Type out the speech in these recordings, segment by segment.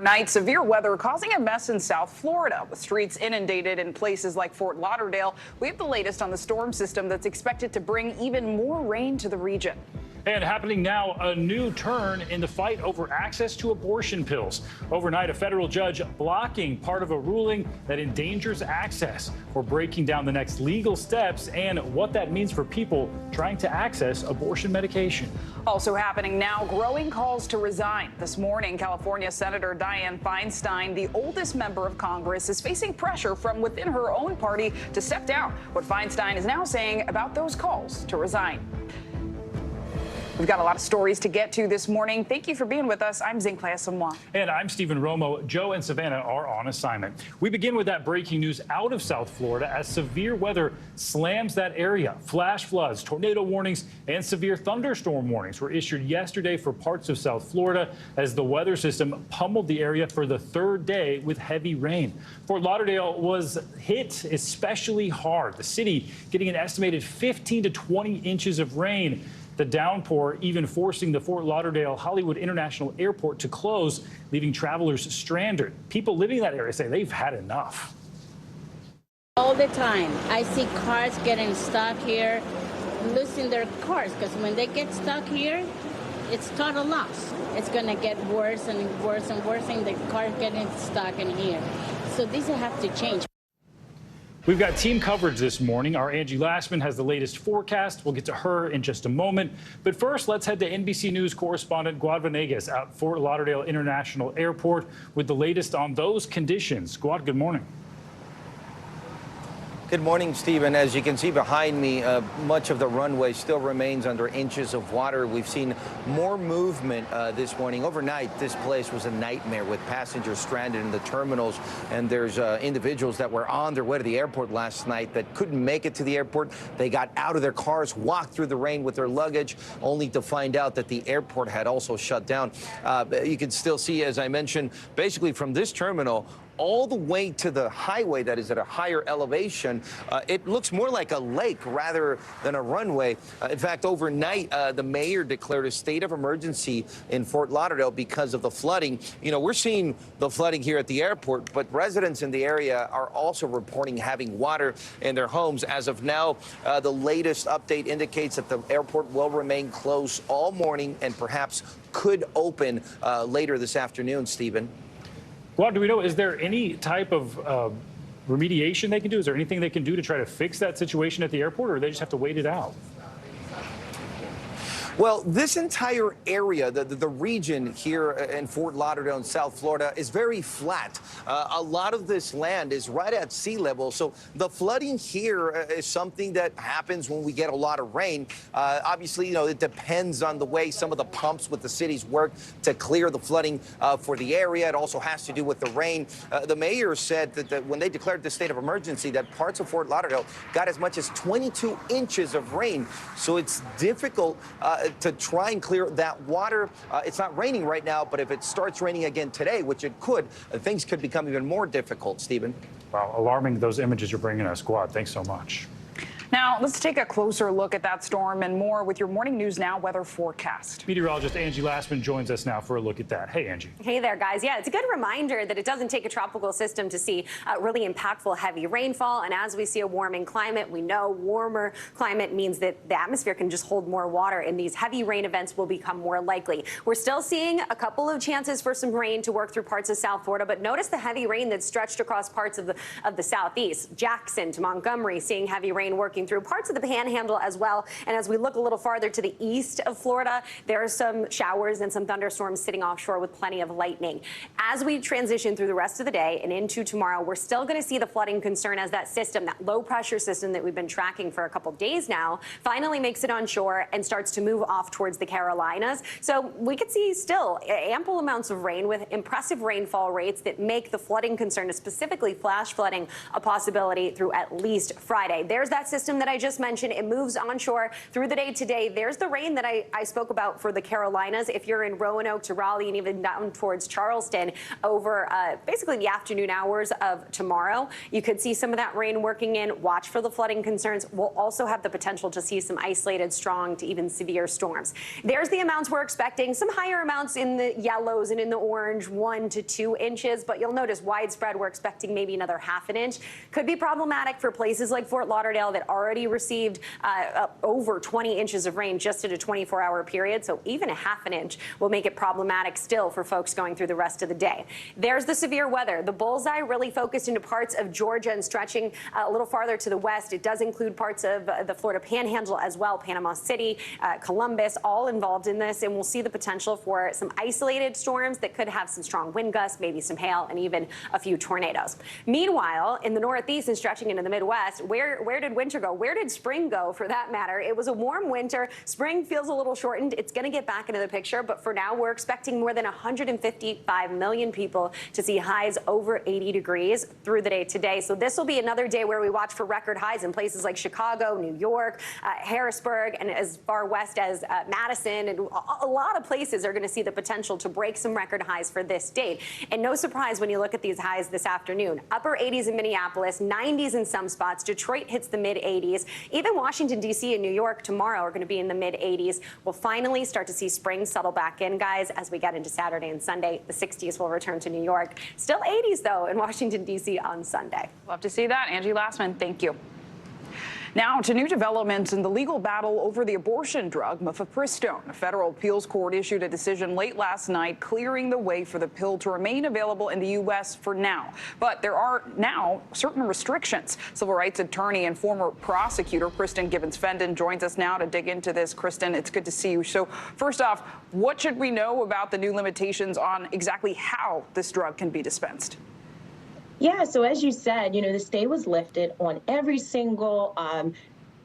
Overnight, severe weather causing a mess in South Florida, with streets inundated in places like Fort Lauderdale. We have the latest on the storm system that's expected to bring even more rain to the region. And happening now, a new turn in the fight over access to abortion pills. Overnight, a federal judge blocking part of a ruling that endangers access. We're breaking down the next legal steps and what that means for people trying to access abortion medication. Also happening now, growing calls to resign. This morning, California Senator Dianne Feinstein, the oldest member of Congress, is facing pressure from within her own party to step down. What Feinstein is now saying about those calls to resign. We've got a lot of stories to get to this morning. Thank you for being with us. I'm Zinklea Samoa. And I'm Stephen Romo. Joe and Savannah are on assignment. We begin with that breaking news out of South Florida as severe weather slams that area. Flash floods, tornado warnings, and severe thunderstorm warnings were issued yesterday for parts of South Florida as the weather system pummeled the area for the third day with heavy rain. Fort Lauderdale was hit especially hard. The city getting an estimated 15 to 20 inches of rain. The downpour even forcing the Fort Lauderdale Hollywood International Airport to close, leaving travelers stranded. People living in that area say they've had enough. All the time, I see cars getting stuck here, losing their cars, because when they get stuck here, it's total loss. It's going to get worse and worse and worse, and the car getting stuck in here. So these have to change. We've got team coverage this morning. Our Angie Lastman has the latest forecast. We'll get to her in just a moment. But first, let's head to NBC News correspondent Guad Venegas at Fort Lauderdale International Airport with the latest on those conditions. Guad, good morning. Good morning, Stephen. As you can see behind me, much of the runway still remains under inches of water. We've seen more movement this morning. Overnight, this place was a nightmare with passengers stranded in the terminals. And there's individuals that were on their way to the airport last night that couldn't make it to the airport. They got out of their cars, walked through the rain with their luggage, only to find out that the airport had also shut down. You can still see, as I mentioned, basically from this terminal, all the way to the highway that is at a higher elevation, it looks more like a lake rather than a runway. In fact, overnight, the mayor declared a state of emergency in Fort Lauderdale because of the flooding. You know, we're seeing the flooding here at the airport, but residents in the area are also reporting having water in their homes. As of now, the latest update indicates that the airport will remain closed all morning and perhaps could open later this afternoon, Stephen. Guad, do we know, is there any type of remediation they can do? Is there anything they can do to try to fix that situation at the airport, or do they just have to wait it out? Well, this entire area, the region here in Fort Lauderdale in South Florida, is very flat. A lot of this land is right at sea level. So the flooding here is something that happens when we get a lot of rain. Obviously, you know, it depends on the way some of the pumps with the cities work to clear the flooding for the area. It also has to do with the rain. The mayor said that when they declared the state of emergency, that parts of Fort Lauderdale got as much as 22 inches of rain. So it's difficult to try and clear that water. It's not raining right now, but if it starts raining again today, which it could, things could become even more difficult, Stephen. Wow, alarming, those images you're bringing us. Guad, thanks so much. Now, let's take a closer look at that storm and more with your Morning News Now weather forecast. Meteorologist Angie Lastman joins us now for a look at that. Hey, Angie. Hey there, guys. Yeah, it's a good reminder that it doesn't take a tropical system to see really impactful heavy rainfall. And as we see a warming climate, we know warmer climate means that the atmosphere can just hold more water, and these heavy rain events will become more likely. We're still seeing a couple of chances for some rain to work through parts of South Florida, but notice the heavy rain that's stretched across parts of the southeast. Jackson to Montgomery, seeing heavy rain working through parts of the Panhandle as well. And as we look a little farther to the east of Florida, there are some showers and some thunderstorms sitting offshore with plenty of lightning. As we transition through the rest of the day and into tomorrow, we're still going to see the flooding concern as that system, that low pressure system that we've been tracking for a couple of days now, finally makes it on shore and starts to move off towards the Carolinas. So we could see still ample amounts of rain with impressive rainfall rates that make the flooding concern, specifically flash flooding, a possibility through at least Friday. There's that system system that I just mentioned. It moves onshore through the day today. There's the rain that I spoke about for the Carolinas. If you're in Roanoke to Raleigh and even down towards Charleston over basically the afternoon hours of tomorrow, you could see some of that rain working in. Watch for the flooding concerns. We'll also have the potential to see some isolated strong to even severe storms. There's the amounts we're expecting. Some higher amounts in the yellows and in the orange, 1 to 2 inches. But you'll notice widespread, we're expecting maybe another ½ an inch. Could be problematic for places like Fort Lauderdale that already received over 20 inches of rain just in a 24-hour period. So even a ½ an inch will make it problematic still for folks going through the rest of the day. There's the severe weather. The bullseye really focused into parts of Georgia and stretching a little farther to the west. It does include parts of the Florida Panhandle as well, Panama City, Columbus, all involved in this. And we'll see the potential for some isolated storms that could have some strong wind gusts, maybe some hail, and even a few tornadoes. Meanwhile, in the Northeast and stretching into the Midwest, where did winter go? Where did spring go, for that matter? It was a warm winter. Spring feels a little shortened. It's going to get back into the picture, but for now, we're expecting more than 155 million people to see highs over 80 degrees through the day today. So this will be another day where we watch for record highs in places like Chicago, New York, Harrisburg, and as far west as Madison, and a lot of places are going to see the potential to break some record highs for this date. And no surprise when you look at these highs this afternoon. Upper 80s in Minneapolis, 90s in some spots. Detroit hits the mid 80s. Even Washington, D.C. and New York tomorrow are going to be in the mid 80s. We'll finally start to see spring settle back in, guys, as we get into Saturday and Sunday. The 60s will return to New York. Still 80s, though, in Washington, D.C. on Sunday. Love to see that. Angie Lassman, thank you. Now to new developments in the legal battle over the abortion drug mifepristone. A federal appeals court issued a decision late last night clearing the way for the pill to remain available in the U.S. for now. But there are now certain restrictions. Civil rights attorney and former prosecutor Kristen Gibbons-Fendon joins us now to dig into this. Kristen, it's good to see you. So first off, what should we know about the new limitations on exactly how this drug can be dispensed? Yeah, so as you said, the stay was lifted on every single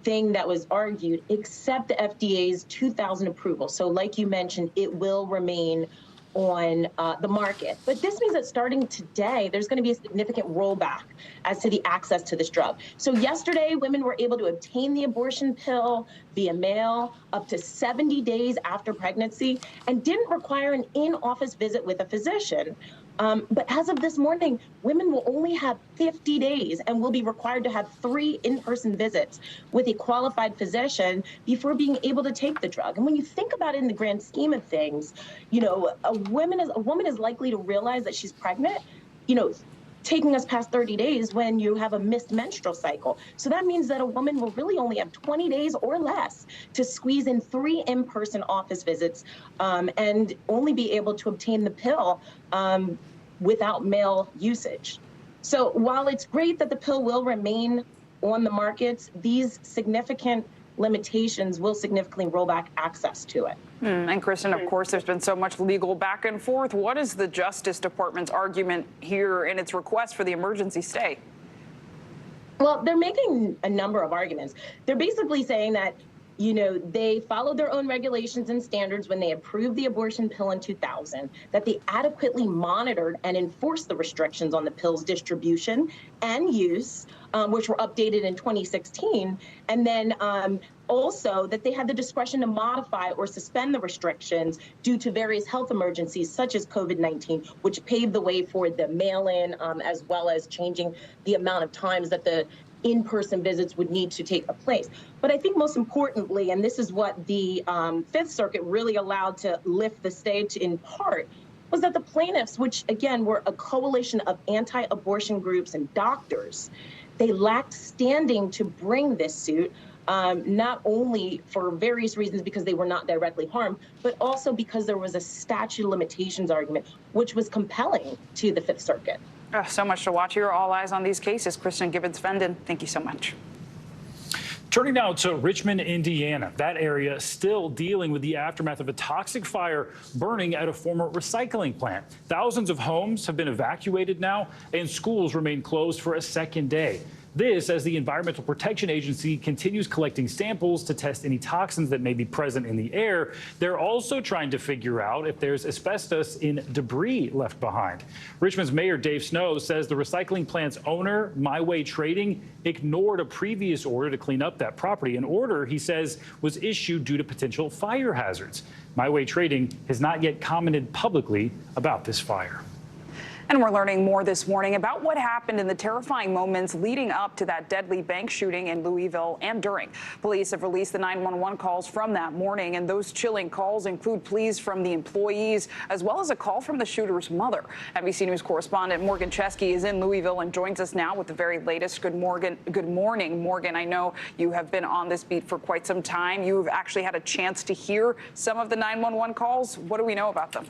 thing that was argued except the FDA's 2000 approval. So like you mentioned, it will remain on the market. But this means that starting today, there's going to be a significant rollback as to the access to this drug. So yesterday, women were able to obtain the abortion pill via mail up to 70 days after pregnancy and didn't require an in-office visit with a physician. But as of this morning, women will only have 50 days and will be required to have 3 in-person visits with a qualified physician before being able to take the drug. And when you think about it in the grand scheme of things, a woman is likely to realize that she's pregnant, taking us past 30 days when you have a missed menstrual cycle. So that means that a woman will really only have 20 days or less to squeeze in 3 in-person office visits and only be able to obtain the pill without mail usage. So while it's great that the pill will remain on the markets, these significant limitations will significantly roll back access to it. And Kristen, of course, there's been so much legal back and forth. What is the Justice Department's argument here in its request for the emergency stay? Well, they're making a number of arguments. They're basically saying that they followed their own regulations and standards when they approved the abortion pill in 2000, that they adequately monitored and enforced the restrictions on the pill's distribution and use, which were updated in 2016, and then also that they had the discretion to modify or suspend the restrictions due to various health emergencies such as COVID-19, which paved the way for the mail-in as well as changing the amount of times that the in-person visits would need to take place. But I think most importantly, and this is what the Fifth Circuit really allowed to lift the stay in part, was that the plaintiffs, which again were a coalition of anti-abortion groups and doctors, they lacked standing to bring this suit, not only for various reasons because they were not directly harmed, but also because there was a statute of limitations argument, which was compelling to the Fifth Circuit. So much to watch here. All eyes on these cases. Kristen Gibbons-Fendon, thank you so much. Turning now to Richmond, Indiana. That area still dealing with the aftermath of a toxic fire burning at a former recycling plant. Thousands of homes have been evacuated now, and schools remain closed for a second day. This as the Environmental Protection Agency continues collecting samples to test any toxins that may be present in the air. They're also trying to figure out if there's asbestos in debris left behind. Richmond's Mayor Dave Snow says the recycling plant's owner, My Way Trading, ignored a previous order to clean up that property. An order, he says, was issued due to potential fire hazards. My Way Trading has not yet commented publicly about this fire. And we're learning more this morning about what happened in the terrifying moments leading up to that deadly bank shooting in Louisville and during. Police have released the 911 calls from that morning, and those chilling calls include pleas from the employees as well as a call from the shooter's mother. NBC News correspondent Morgan Chesky is in Louisville and joins us now with the very latest. Good morning, Morgan. I know you have been on this beat for quite some time. You've actually had a chance to hear some of the 911 calls. What do we know about them?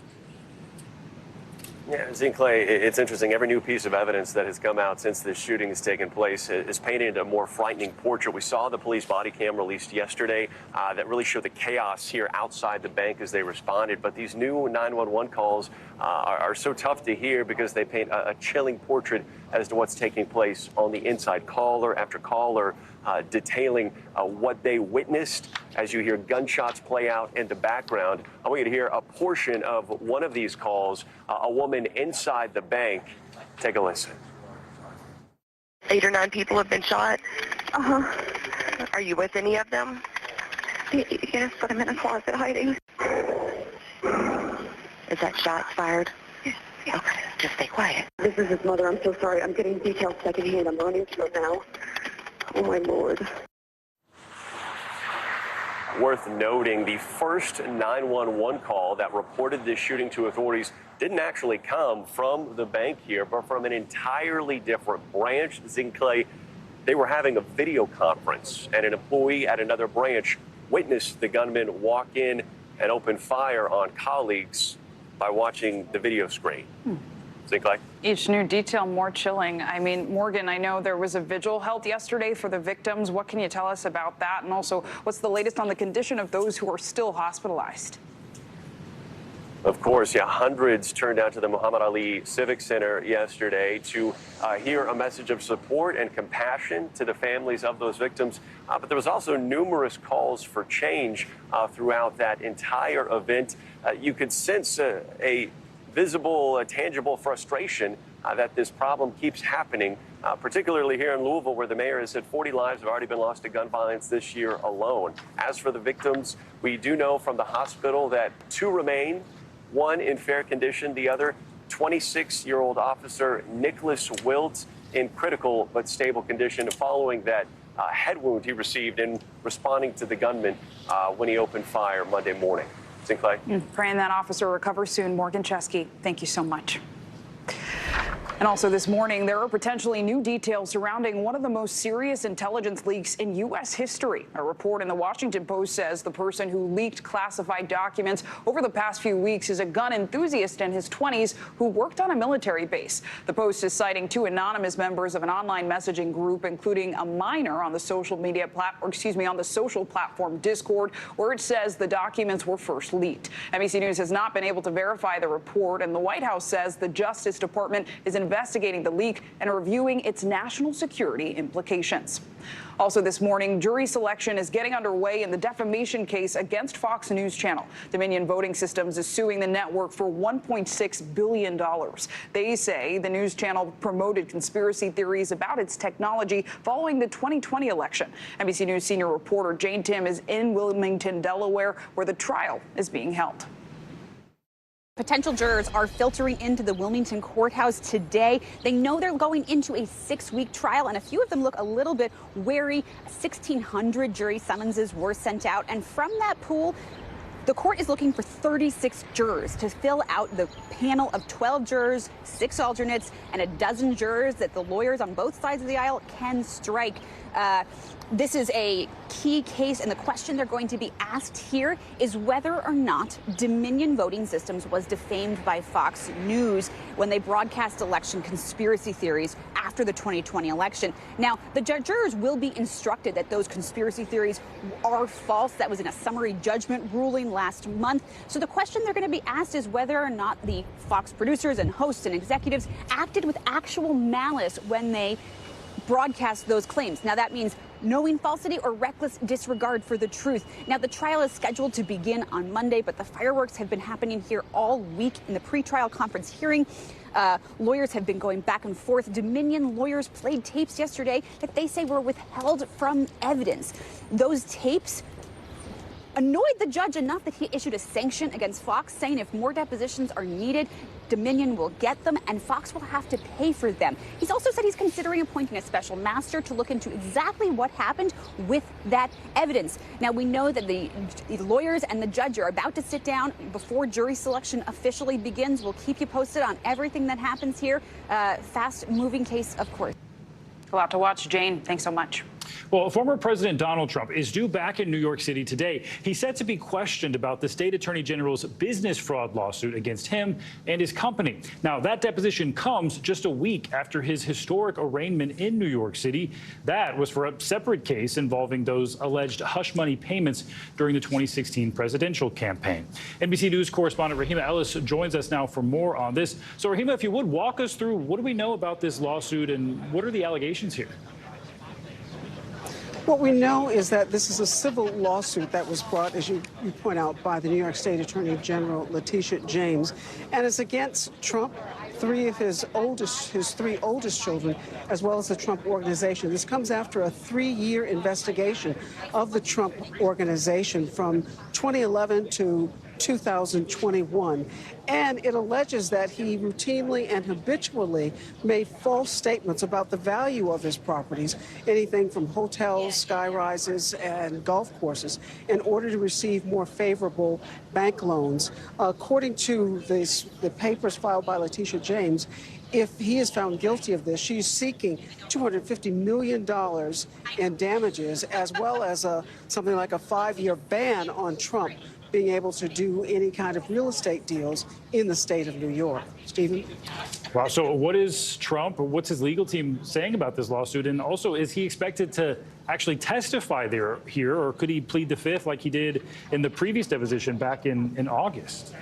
Yeah, Clay, it's interesting. Every new piece of evidence that has come out since this shooting has taken place is painted a more frightening portrait. We saw the police body cam released yesterday that really showed the chaos here outside the bank as they responded. But these new 911 calls are so tough to hear because they paint a chilling portrait as to what's taking place on the inside. Caller after caller detailing what they witnessed as you hear gunshots play out in the background. I want you to hear a portion of one of these calls, a woman inside the bank. Take a listen. 8 or 9 people have been shot. Are you with any of them? Yes, but I'm in a closet hiding. Is that shots fired? Yes. Okay, just stay quiet. This is his mother. I'm so sorry. I'm getting details secondhand. I'm running through it now. Oh, my Lord. Worth noting, the first 911 call that reported this shooting to authorities didn't actually come from the bank here, but from an entirely different branch. Clay, they were having a video conference, and an employee at another branch witnessed the gunman walk in and open fire on colleagues by watching the video screen. Clay? Each new detail more chilling. I mean, Morgan, I know there was a vigil held yesterday for the victims. What can you tell us about that? And also, what's the latest on the condition of those who are still hospitalized? Of course, yeah, hundreds turned out to the Muhammad Ali Civic Center yesterday to hear a message of support and compassion to the families of those victims. But there was also numerous calls for change throughout that entire event. You could sense a visible, tangible frustration that this problem keeps happening, particularly here in Louisville, where the mayor has said 40 lives have already been lost to gun violence this year alone. As for the victims, we do know from the hospital that 2 remain, one in fair condition, the other 26-year-old officer Nicholas Wilt in critical but stable condition following that head wound he received in responding to the gunman when he opened fire Monday morning. Clay. Praying that officer recovers soon. Morgan Chesky, thank you so much. And also this morning, there are potentially new details surrounding one of the most serious intelligence leaks in U.S. history. A report in the Washington Post says the person who leaked classified documents over the past few weeks is a gun enthusiast in his 20s who worked on a military base. The Post is citing 2 anonymous members of an online messaging group, including a minor on the social platform Discord, where it says the documents were first leaked. NBC News has not been able to verify the report, and the White House says the Justice Department is investigating the leak and reviewing its national security implications. Also this morning, jury selection is getting underway in the defamation case against Fox News Channel. Dominion Voting Systems is suing the network for $1.6 billion. They say the news channel promoted conspiracy theories about its technology following the 2020 election. NBC News senior reporter Jane Tim is in Wilmington, Delaware, where the trial is being held. Potential jurors are filtering into the Wilmington courthouse today. They know they're going into a 6-week trial, and a few of them look a little bit wary. 1,600 jury summonses were sent out, and from that pool, the court is looking for 36 jurors to fill out the panel of 12 jurors, 6 alternates, and a dozen jurors that the lawyers on both sides of the aisle can strike. This is a key case, and the question they're going to be asked here is whether or not Dominion Voting Systems was defamed by Fox News when they broadcast election conspiracy theories after the 2020 election. Now, the jurors will be instructed that those conspiracy theories are false. That was in a summary judgment ruling last month. So the question they're going to be asked is whether or not the Fox producers and hosts and executives acted with actual malice when they broadcast those claims. Now, that means knowing falsity or reckless disregard for the truth. Now, the trial is scheduled to begin on Monday, but the fireworks have been happening here all week in the pretrial conference hearing. Lawyers have been going back and forth. Dominion lawyers played tapes yesterday that they say were withheld from evidence. Those tapes annoyed the judge enough that he issued a sanction against Fox, saying if more depositions are needed, Dominion will get them and Fox will have to pay for them. He's also said he's considering appointing a special master to look into exactly what happened with that evidence. Now, we know that the lawyers and the judge are about to sit down before jury selection officially begins. We'll keep you posted on everything that happens here. Fast-moving case, of course. A lot to watch. Jane, thanks so much. Well, former President Donald Trump is due back in New York City today. He's set to be questioned about the state attorney general's business fraud lawsuit against him and his company. Now, that deposition comes just a week after his historic arraignment in New York City. That was for a separate case involving those alleged hush money payments during the 2016 presidential campaign. NBC News correspondent Rahima Ellis joins us now for more on this. So, Rahima, if you would walk us through what do we know about this lawsuit and what are the allegations here? What we know is that this is a civil lawsuit that was brought, as you point out, by the New York State Attorney General Letitia James, and it's against Trump, three of his three oldest children, as well as the Trump Organization. This comes after a 3-year investigation of the Trump Organization from 2011 to 2021. And it alleges that he routinely and habitually made false statements about the value of his properties, anything from hotels, sky rises, and golf courses, in order to receive more favorable bank loans. According to the papers filed by Letitia James, if he is found guilty of this, she's seeking $250 million in damages, as well as something like a 5-year ban on Trump being able to do any kind of real estate deals in the state of New York. Stephen? Wow. So what is Trump, or what's his legal team saying about this lawsuit? And also, is he expected to actually testify here, or could he plead the fifth like he did in the previous deposition back in August?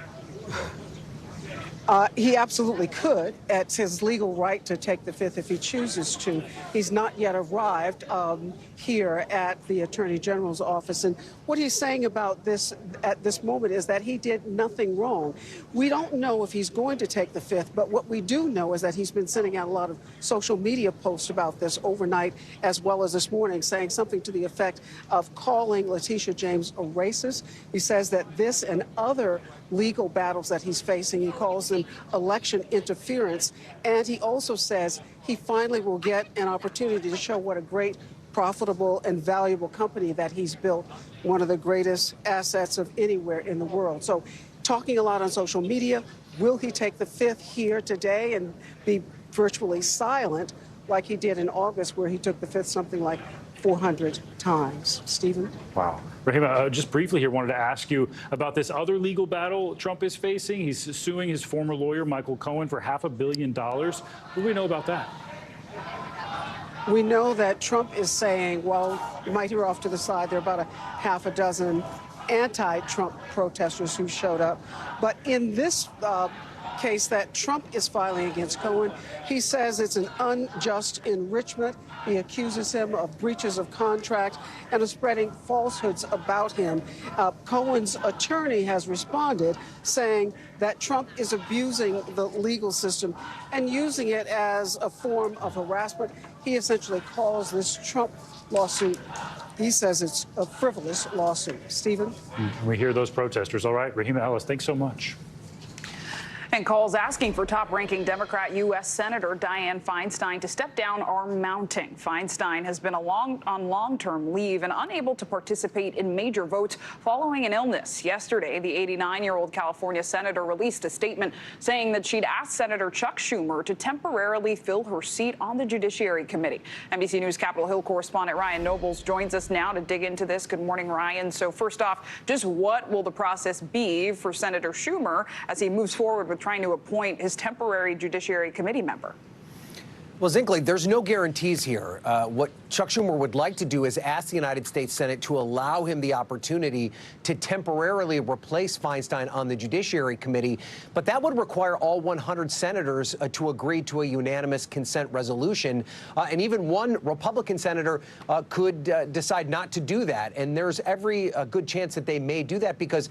He absolutely could. It's his legal right to take the fifth if he chooses to. He's not yet arrived here at the Attorney General's office. And what he's saying about this at this moment is that he did nothing wrong. We don't know if he's going to take the fifth, but what we do know is that he's been sending out a lot of social media posts about this overnight, as well as this morning, saying something to the effect of calling Letitia James a racist. He says that this and other legal battles that he's facing, he calls them election interference. And he also says he finally will get an opportunity to show what a great, profitable and valuable company that he's built, one of the greatest assets of anywhere in the world. So talking a lot on social media. Will he take the fifth here today and be virtually silent like he did in August, where he took the fifth something like 400 times? Stephen? Wow. Rahima, just briefly here, wanted to ask you about this other legal battle Trump is facing. He's suing his former lawyer, Michael Cohen, for $500 million. What do we know about that? We know that Trump is saying, well, you might hear off to the side, there are about a half a dozen anti-Trump protesters who showed up. But in this case that Trump is filing against Cohen, he says it's an unjust enrichment. He accuses him of breaches of contract and of spreading falsehoods about him. Cohen's attorney has responded, saying that Trump is abusing the legal system and using it as a form of harassment. He essentially calls this Trump lawsuit, he says it's a frivolous lawsuit. Stephen? We hear those protesters. All right, Rahima Ellis, thanks so much. And calls asking for top-ranking Democrat U.S. Senator Dianne Feinstein to step down are mounting. Feinstein has been on long-term leave and unable to participate in major votes following an illness. Yesterday, the 89-year-old California senator released a statement saying that she'd asked Senator Chuck Schumer to temporarily fill her seat on the Judiciary Committee. NBC News Capitol Hill correspondent Ryan Nobles joins us now to dig into this. Good morning, Ryan. So first off, just what will the process be for Senator Schumer as he moves forward with trying to appoint his temporary Judiciary Committee member? Well, Zinkley, there's no guarantees here. What Chuck Schumer would like to do is ask the United States Senate to allow him the opportunity to temporarily replace Feinstein on the Judiciary Committee. But that would require all 100 senators to agree to a unanimous consent resolution. And even one Republican senator could decide not to do that. And there's every good chance that they may do that, because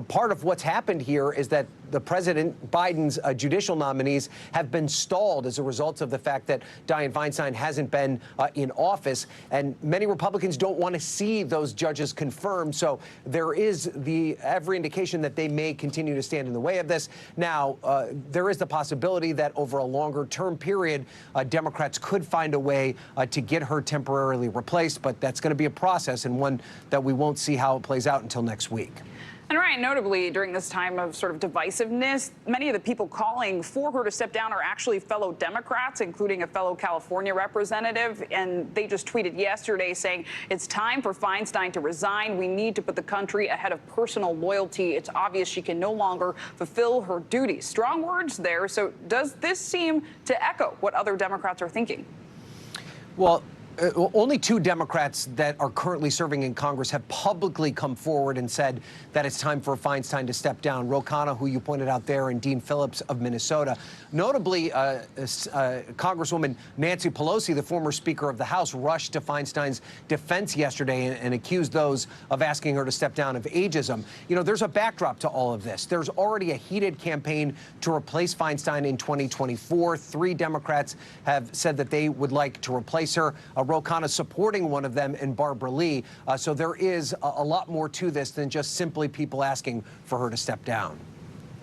part of what's happened here is that the President Biden's judicial nominees have been stalled as a result of the fact that Dianne Feinstein hasn't been in office. And many Republicans don't want to see those judges confirmed. So there is every indication that they may continue to stand in the way of this. Now, there is the possibility that over a longer term period, Democrats could find a way to get her temporarily replaced. But that's going to be a process, and one that we won't see how it plays out until next week. And Ryan, notably, during this time of sort of divisiveness, many of the people calling for her to step down are actually fellow Democrats, including a fellow California representative. And they just tweeted yesterday saying, it's time for Feinstein to resign. We need to put the country ahead of personal loyalty. It's obvious she can no longer fulfill her duties. Strong words there. So does this seem to echo what other Democrats are thinking? Well, only 2 Democrats that are currently serving in Congress have publicly come forward and said that it's time for Feinstein to step down. Ro Khanna, who you pointed out there, and Dean Phillips of Minnesota. Notably, Congresswoman Nancy Pelosi, the former Speaker of the House, rushed to Feinstein's defense yesterday and accused those of asking her to step down of ageism. You know, there's a backdrop to all of this. There's already a heated campaign to replace Feinstein in 2024. 3 Democrats have said that they would like to replace her. Ro Khanna supporting one of them, and Barbara Lee. So there is a lot more to this than just simply people asking for her to step down.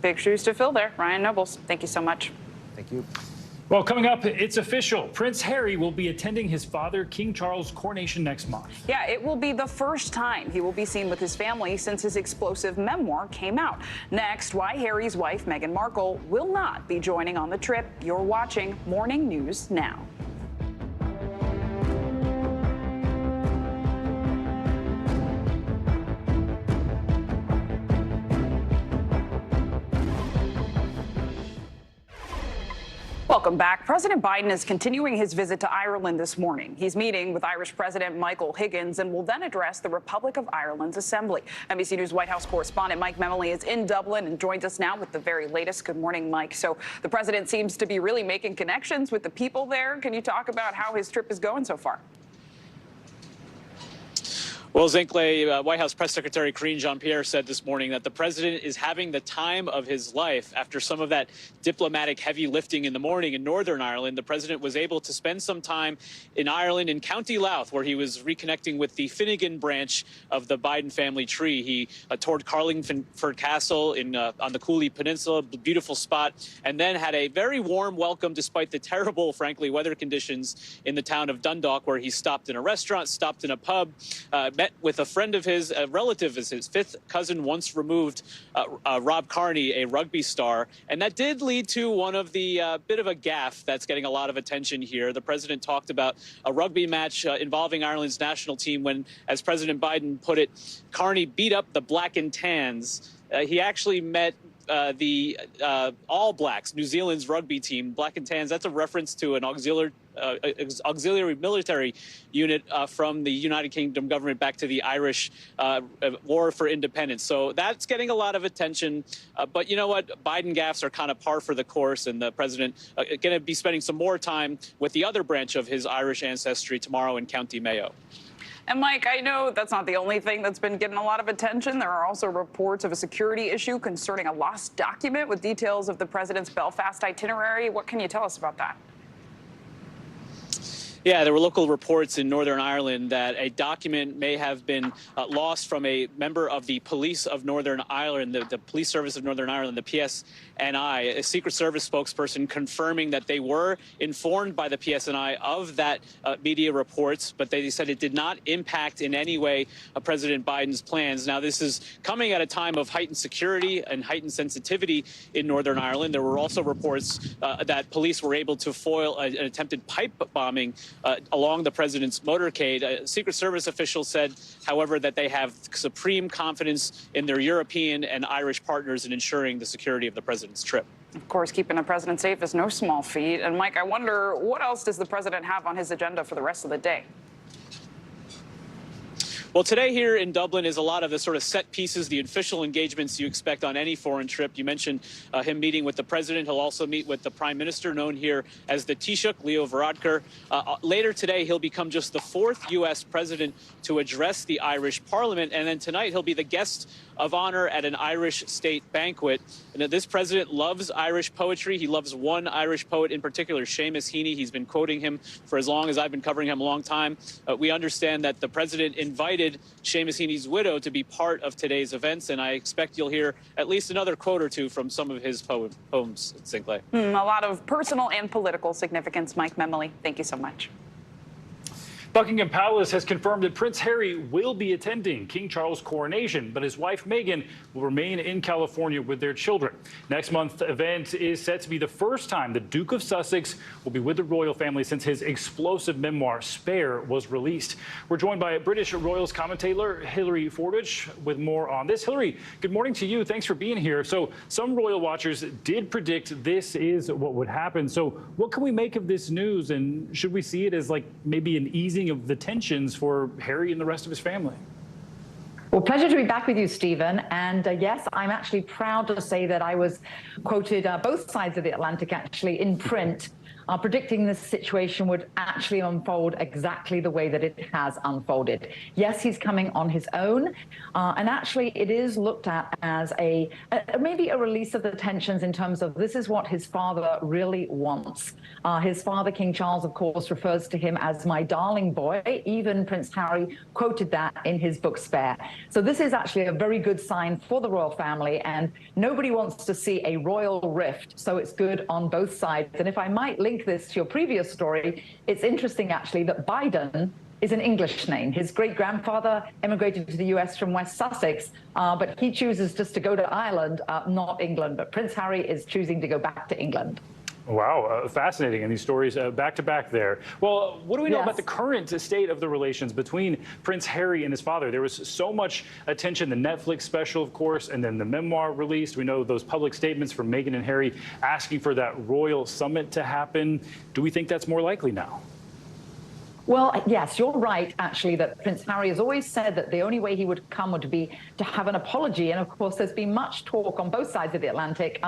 Big shoes to fill there. Ryan Nobles, thank you so much. Thank you. Well, coming up, it's official. Prince Harry will be attending his father, King Charles' coronation next month. Yeah, it will be the first time he will be seen with his family since his explosive memoir came out. Next, why Harry's wife, Meghan Markle, will not be joining on the trip. You're watching Morning News Now. Welcome back. President Biden is continuing his visit to Ireland this morning. He's meeting with Irish President Michael Higgins and will then address the Republic of Ireland's assembly. NBC News White House correspondent Mike Memoli is in Dublin and joins us now with the very latest. Good morning, Mike. So the president seems to be really making connections with the people there. Can you talk about how his trip is going so far? Well, Zinkley, White House Press Secretary Karine Jean-Pierre said this morning that the president is having the time of his life. After some of that diplomatic heavy lifting in the morning in Northern Ireland, the president was able to spend some time in Ireland in County Louth, where he was reconnecting with the Finnegan branch of the Biden family tree. He toured Carlingford Castle on the Cooley Peninsula, beautiful spot, and then had a very warm welcome despite the terrible, frankly, weather conditions in the town of Dundalk, where he stopped in a restaurant, stopped in a pub, met with a friend of his, a relative of his 5th cousin, once removed, Rob Carney, a rugby star. And that did lead to one of the bit of a gaffe that's getting a lot of attention here. The president talked about a rugby match involving Ireland's national team when, as President Biden put it, Carney beat up the Black and Tans. He actually met the All Blacks, New Zealand's rugby team. Black and Tans, that's a reference to an auxiliary military unit from the United Kingdom government back to the Irish War for Independence. So that's getting a lot of attention. But you know what? Biden gaffes are kind of par for the course, and the president going to be spending some more time with the other branch of his Irish ancestry tomorrow in County Mayo. And Mike, I know that's not the only thing that's been getting a lot of attention. There are also reports of a security issue concerning a lost document with details of the president's Belfast itinerary. What can you tell us about that? Yeah, there were local reports in Northern Ireland that a document may have been lost from a member of the police of Northern Ireland, the police service of Northern Ireland, the PSNI, a Secret Service spokesperson confirming that they were informed by the PSNI of that media reports, but they said it did not impact in any way President Biden's plans. Now, this is coming at a time of heightened security and heightened sensitivity in Northern Ireland. There were also reports that police were able to foil an attempted pipe bombing along the president's motorcade. A Secret Service official said, however, that they have supreme confidence in their European and Irish partners in ensuring the security of the president's trip. Of course, keeping the president safe is no small feat. And Mike, I wonder, what else does the president have on his agenda for the rest of the day? Well, today here in Dublin is a lot of the sort of set pieces, the official engagements you expect on any foreign trip. You mentioned him meeting with the president. He'll also meet with the prime minister, known here as the Taoiseach, Leo Varadkar. Later today, he'll become just the 4th U.S. president to address the Irish Parliament. And then tonight, he'll be the guest of honor at an Irish state banquet. And this president loves Irish poetry. He loves one Irish poet in particular, Seamus Heaney. He's been quoting him for as long as I've been covering him, a long time. We understand that the president invited Seamus Heaney's widow to be part of today's events, and I expect you'll hear at least another quote or two from some of his poems, Sinclair. A lot of personal and political significance. Mike Memoli, thank you so much. Buckingham Palace has confirmed that Prince Harry will be attending King Charles' coronation, but his wife Meghan will remain in California with their children. Next month's event is set to be the first time the Duke of Sussex will be with the royal family since his explosive memoir, Spare, was released. We're joined by British Royals commentator Hilary Fordich with more on this. Hilary, good morning to you. Thanks for being here. So some royal watchers did predict this is what would happen. So what can we make of this news, and should we see it as like maybe an easing of the tensions for Harry and the rest of his family? Well, pleasure to be back with you, Stephen. And yes, I'm actually proud to say that I was quoted both sides of the Atlantic, actually, in print, predicting this situation would actually unfold exactly the way that it has unfolded. Yes, he's coming on his own, and actually it is looked at as maybe a release of the tensions in terms of this is what his father really wants. His father, King Charles, of course, refers to him as my darling boy. Even Prince Harry quoted that in his book Spare. So this is actually a very good sign for the royal family, and nobody wants to see a royal rift, so it's good on both sides. And if I might link this to your previous story, it's interesting actually that Biden is an English name. His great-grandfather emigrated to the U.S. from West Sussex, but he chooses just to go to Ireland, not England. But Prince Harry is choosing to go back to England. Wow, fascinating. And these stories back to back there. Well, what do we know about the current state of the relations between Prince Harry and his father? There was so much attention, the Netflix special, of course, and then the memoir released. We know those public statements from Meghan and Harry asking for that royal summit to happen. Do we think that's more likely now? Well, yes, you're right, actually, that Prince Harry has always said that the only way he would come would be to have an apology. And of course, there's been much talk on both sides of the Atlantic.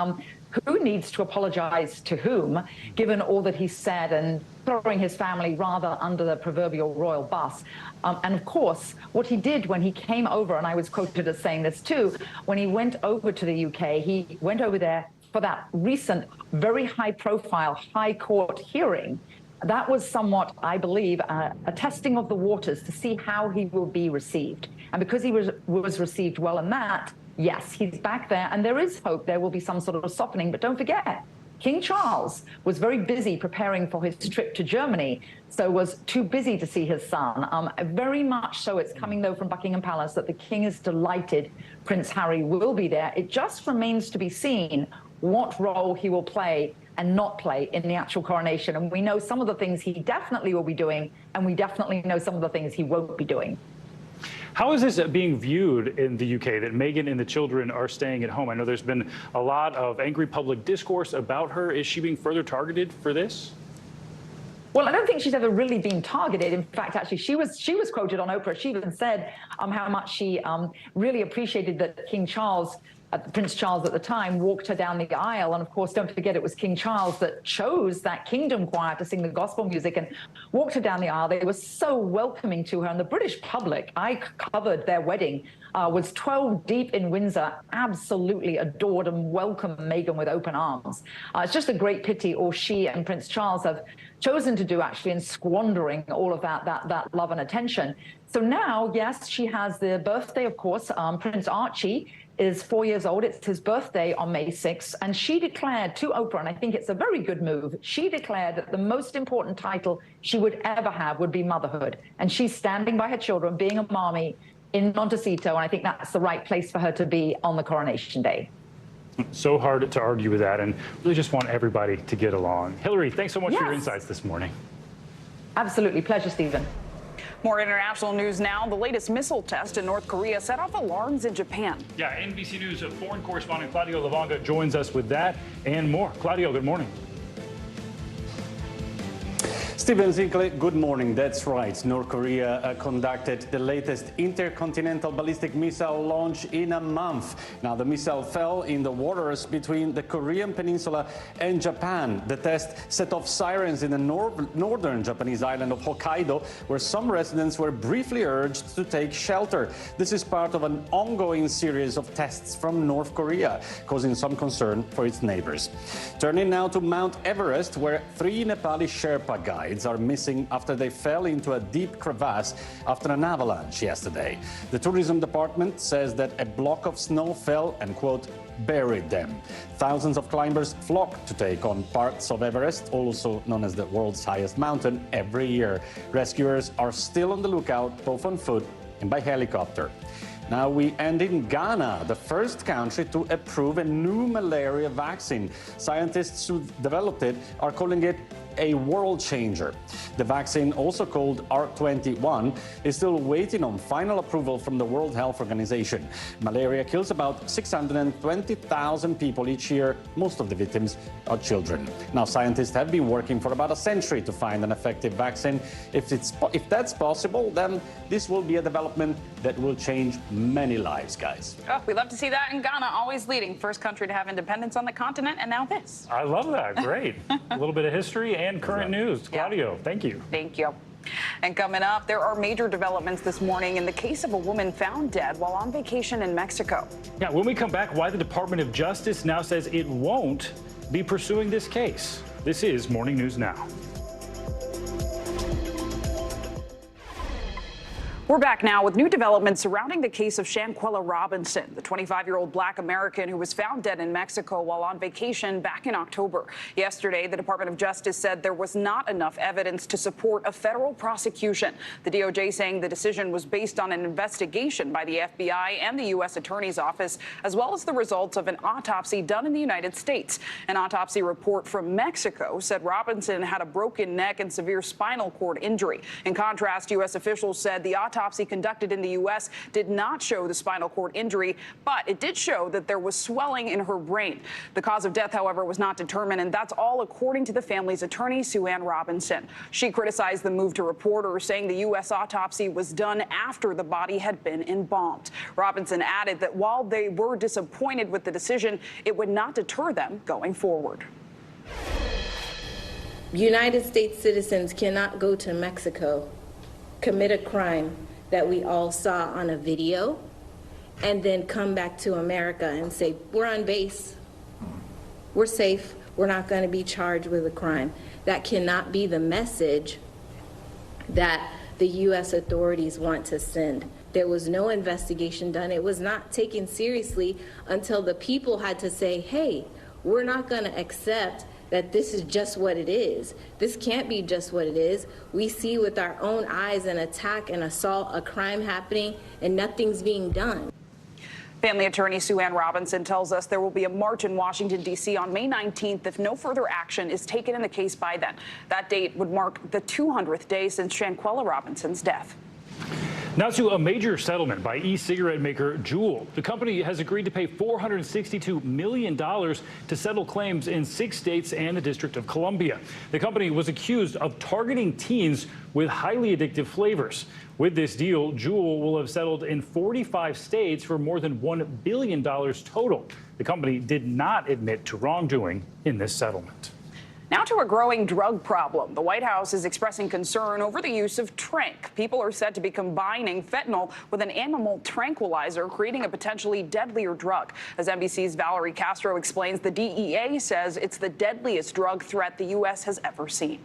Who needs to apologize to whom, given all that he said and throwing his family rather under the proverbial royal bus? And of course, what he did when he came over, and I was quoted as saying this too, when he went over to the UK, he went over there for that recent, very high-profile High Court hearing. That was somewhat, I believe, a testing of the waters to see how he will be received. And because he was received well in that, yes, he's back there, and there is hope there will be some sort of softening. But don't forget, King Charles was very busy preparing for his trip to Germany, so was too busy to see his son. Very much so it's coming, though, from Buckingham Palace that the king is delighted Prince Harry will be there. It just remains to be seen what role he will play and not play in the actual coronation. And we know some of the things he definitely will be doing, and we definitely know some of the things he won't be doing. How is this being viewed in the UK, that Meghan and the children are staying at home? I know there's been a lot of angry public discourse about her. Is she being further targeted for this? Well, I don't think she's ever really been targeted. In fact, actually, she was quoted on Oprah. She even said how much she really appreciated that King Charles, Prince Charles at the time, walked her down the aisle. And of course, don't forget, it was King Charles that chose that Kingdom Choir to sing the gospel music and walked her down the aisle. They were so welcoming to her. And the British public, I covered their wedding, was 12 deep in Windsor, absolutely adored and welcomed Meghan with open arms. It's just a great pity all she and Prince Charles have chosen to do, actually, in squandering all of that love and attention. So now, yes, she has the birthday, of course. Prince Archie is 4 years old. It's his birthday on May 6th. And she declared to Oprah, and I think it's a very good move, she declared that the most important title she would ever have would be motherhood. And she's standing by her children, being a mommy in Montecito. And I think that's the right place for her to be on the coronation day. So hard to argue with that, and really just want everybody to get along. Hilary, thanks so much for your insights this morning. Absolutely. Pleasure, Stephen. More international news now. The latest missile test in North Korea set off alarms in Japan. Yeah, NBC News foreign correspondent Claudio Lavanga joins us with that and more. Claudio, good morning. Stephen Zinkley, good morning. That's right. North Korea conducted the latest intercontinental ballistic missile launch in a month. Now, the missile fell in the waters between the Korean peninsula and Japan. The test set off sirens in the northern Japanese island of Hokkaido, where some residents were briefly urged to take shelter. This is part of an ongoing series of tests from North Korea, causing some concern for its neighbors. Turning now to Mount Everest, where 3 Nepali Sherpa guides are missing after they fell into a deep crevasse after an avalanche yesterday. The tourism department says that a block of snow fell and, quote, buried them. Thousands of climbers flock to take on parts of Everest, also known as the world's highest mountain, every year. Rescuers are still on the lookout, both on foot and by helicopter. Now we end in Ghana, the first country to approve a new malaria vaccine. Scientists who developed it are calling it a world changer. The vaccine, also called R21, is still waiting on final approval from the World Health Organization. Malaria kills about 620,000 people each year. Most of the victims are children. Now, scientists have been working for about a century to find an effective vaccine. If that's possible, then this will be a development that will change many lives, guys. Oh, we love to see that in Ghana, always leading. First country to have independence on the continent, and now this. I love that. Great. A little bit of history and current news. Claudio, thank you. Thank you. And coming up, there are major developments this morning in the case of a woman found dead while on vacation in Mexico. Yeah, when we come back, why the Department of Justice now says it won't be pursuing this case. This is Morning News Now. We're back now with new developments surrounding the case of Shanquella Robinson, the 25-year-old Black American who was found dead in Mexico while on vacation back in October. Yesterday, the Department of Justice said there was not enough evidence to support a federal prosecution. The DOJ saying the decision was based on an investigation by the FBI and the U.S. Attorney's Office, as well as the results of an autopsy done in the United States. An autopsy report from Mexico said Robinson had a broken neck and severe spinal cord injury. In contrast, U.S. officials said the autopsy conducted in the U.S. did not show the spinal cord injury, but it did show that there was swelling in her brain. The cause of death, however, was not determined, and that's all according to the family's attorney, Sue Ann Robinson. She criticized the move to reporters, saying the U.S. autopsy was done after the body had been embalmed. Robinson added that while they were disappointed with the decision, it would not deter them going forward. United States citizens cannot go to Mexico, commit a crime that we all saw on a video, and then come back to America and say, we're on base, we're safe, we're not going to be charged with a crime. That cannot be the message that the U.S. authorities want to send. There was no investigation done. It was not taken seriously until the people had to say, hey, we're not going to accept that this is just what it is. This can't be just what it is. We see with our own eyes an attack, an assault, a crime happening, and nothing's being done. Family attorney Sue Ann Robinson tells us there will be a march in Washington, D.C. on May 19th if no further action is taken in the case by then. That date would mark the 200th day since Shanquella Robinson's death. Now to a major settlement by e-cigarette maker Juul. The company has agreed to pay $462 million to settle claims in 6 states and the District of Columbia. The company was accused of targeting teens with highly addictive flavors. With this deal, Juul will have settled in 45 states for more than $1 billion total. The company did not admit to wrongdoing in this settlement. Now to a growing drug problem. The White House is expressing concern over the use of tranq. People are said to be combining fentanyl with an animal tranquilizer, creating a potentially deadlier drug. As NBC's Valerie Castro explains, the DEA says it's the deadliest drug threat the U.S. has ever seen.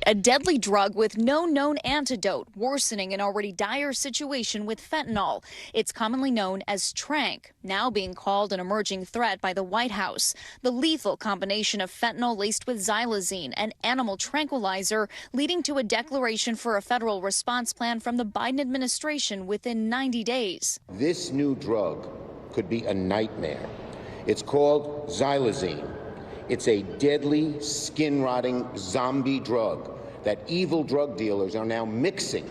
A deadly drug with no known antidote, worsening an already dire situation with fentanyl. It's commonly known as tranq, now being called an emerging threat by the White House. The lethal combination of fentanyl laced with xylazine, an animal tranquilizer, leading to a declaration for a federal response plan from the Biden administration within 90 days. This new drug could be a nightmare. It's called xylazine. It's a deadly, skin-rotting zombie drug that evil drug dealers are now mixing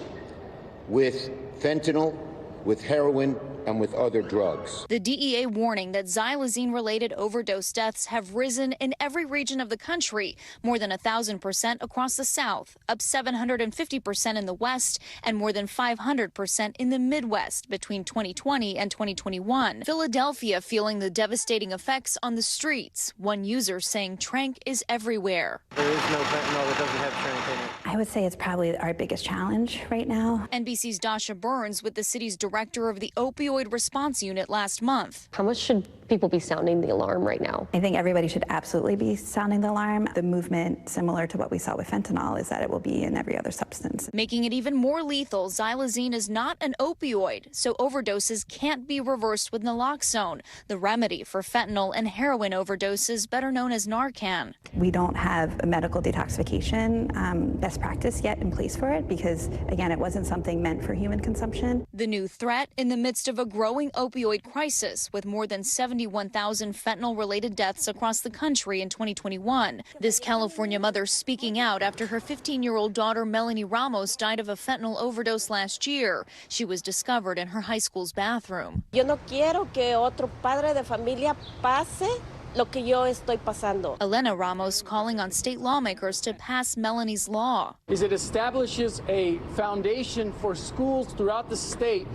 with fentanyl with heroin and with other drugs. The DEA warning that xylazine-related overdose deaths have risen in every region of the country, more than 1,000% across the South, up 750% in the West, and more than 500% in the Midwest between 2020 and 2021. Philadelphia feeling the devastating effects on the streets. One user saying tranq is everywhere. There is no fentanyl that doesn't have tranq in it. I would say it's probably our biggest challenge right now. NBC's Dasha Burns with the city's director of the Opioid Response Unit last month. How much should people be sounding the alarm right now? I think everybody should absolutely be sounding the alarm. The movement, similar to what we saw with fentanyl, is that it will be in every other substance. Making it even more lethal, xylazine is not an opioid, so overdoses can't be reversed with naloxone, the remedy for fentanyl and heroin overdoses, better known as Narcan. We don't have a medical detoxification best practice yet in place for it because, again, it wasn't something meant for human consumption. The new threat in the midst of a growing opioid crisis with more than 71,000 fentanyl-related deaths across the country in 2021. This California mother speaking out after her 15-year-old daughter Melanie Ramos died of a fentanyl overdose last year. She was discovered in her high school's bathroom. Yo no quiero que otro padre de familia pase lo que yo estoy pasando. Elena Ramos calling on state lawmakers to pass Melanie's law. It establishes a foundation for schools throughout the state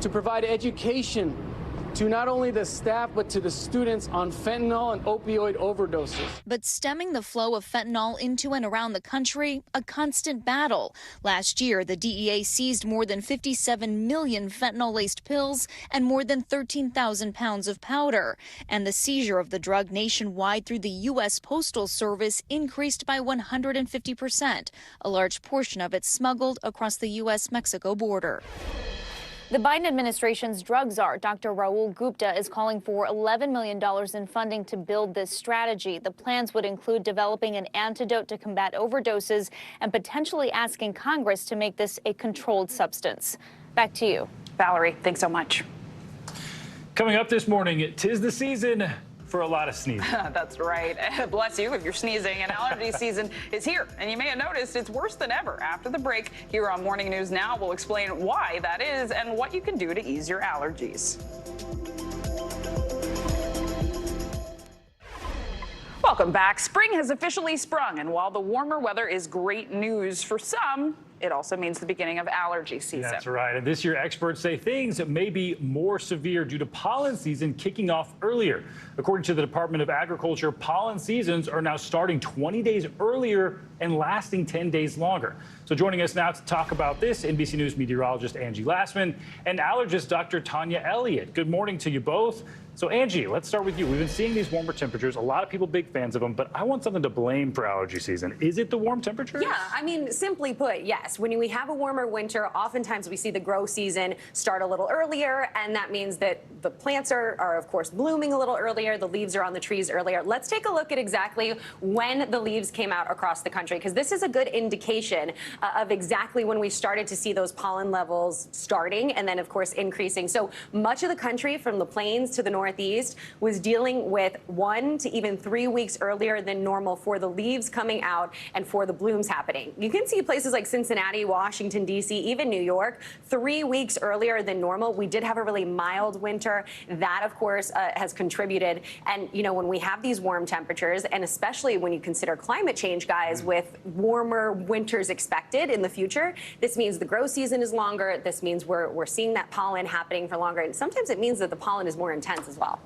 to provide education to not only the staff but to the students on fentanyl and opioid overdoses. But stemming the flow of fentanyl into and around the country, a constant battle. Last year, the DEA seized more than 57 million fentanyl-laced pills and more than 13,000 pounds of powder. And the seizure of the drug nationwide through the U.S. Postal Service increased by 150%, a large portion of it smuggled across the U.S.-Mexico border. The Biden administration's drug czar, Dr. Raul Gupta, is calling for $11 million in funding to build this strategy. The plans would include developing an antidote to combat overdoses and potentially asking Congress to make this a controlled substance. Back to you. Valerie, thanks so much. Coming up this morning, 'tis the season for a lot of sneezing. That's right. Bless you if you're sneezing. And allergy season is here. And you may have noticed it's worse than ever. After the break here on Morning News Now, we'll explain why that is and what you can do to ease your allergies. Welcome back. Spring has officially sprung, and while the warmer weather is great news for some, it also means the beginning of allergy season. That's right. And this year, experts say things may be more severe due to pollen season kicking off earlier. According to the Department of Agriculture, pollen seasons are now starting 20 days earlier and lasting 10 days longer. So joining us now to talk about this, NBC News meteorologist Angie Lassman and allergist Dr. Tanya Elliott. Good morning to you both. So, Angie, let's start with you. We've been seeing these warmer temperatures. A lot of people big fans of them, but I want something to blame for allergy season. Is it the warm temperatures? Yeah, I mean, simply put, yes. When we have a warmer winter, oftentimes we see the grow season start a little earlier, and that means that the plants are of course, blooming a little earlier. The leaves are on the trees earlier. Let's take a look at exactly when the leaves came out across the country, because this is a good indication of exactly when we started to see those pollen levels starting and then, of course, increasing. So much of the country, from the plains to the Northeast, was dealing with 1 to even 3 weeks earlier than normal for the leaves coming out and for the blooms happening. You can see places like Cincinnati, Washington, D.C., even New York, 3 weeks earlier than normal. We did have a really mild winter. That, of course, has contributed. And, you know, when we have these warm temperatures, and especially when you consider climate change, guys, with warmer winters expected in the future, this means the grow season is longer. This means we're seeing that pollen happening for longer. And sometimes it means that the pollen is more intense as well.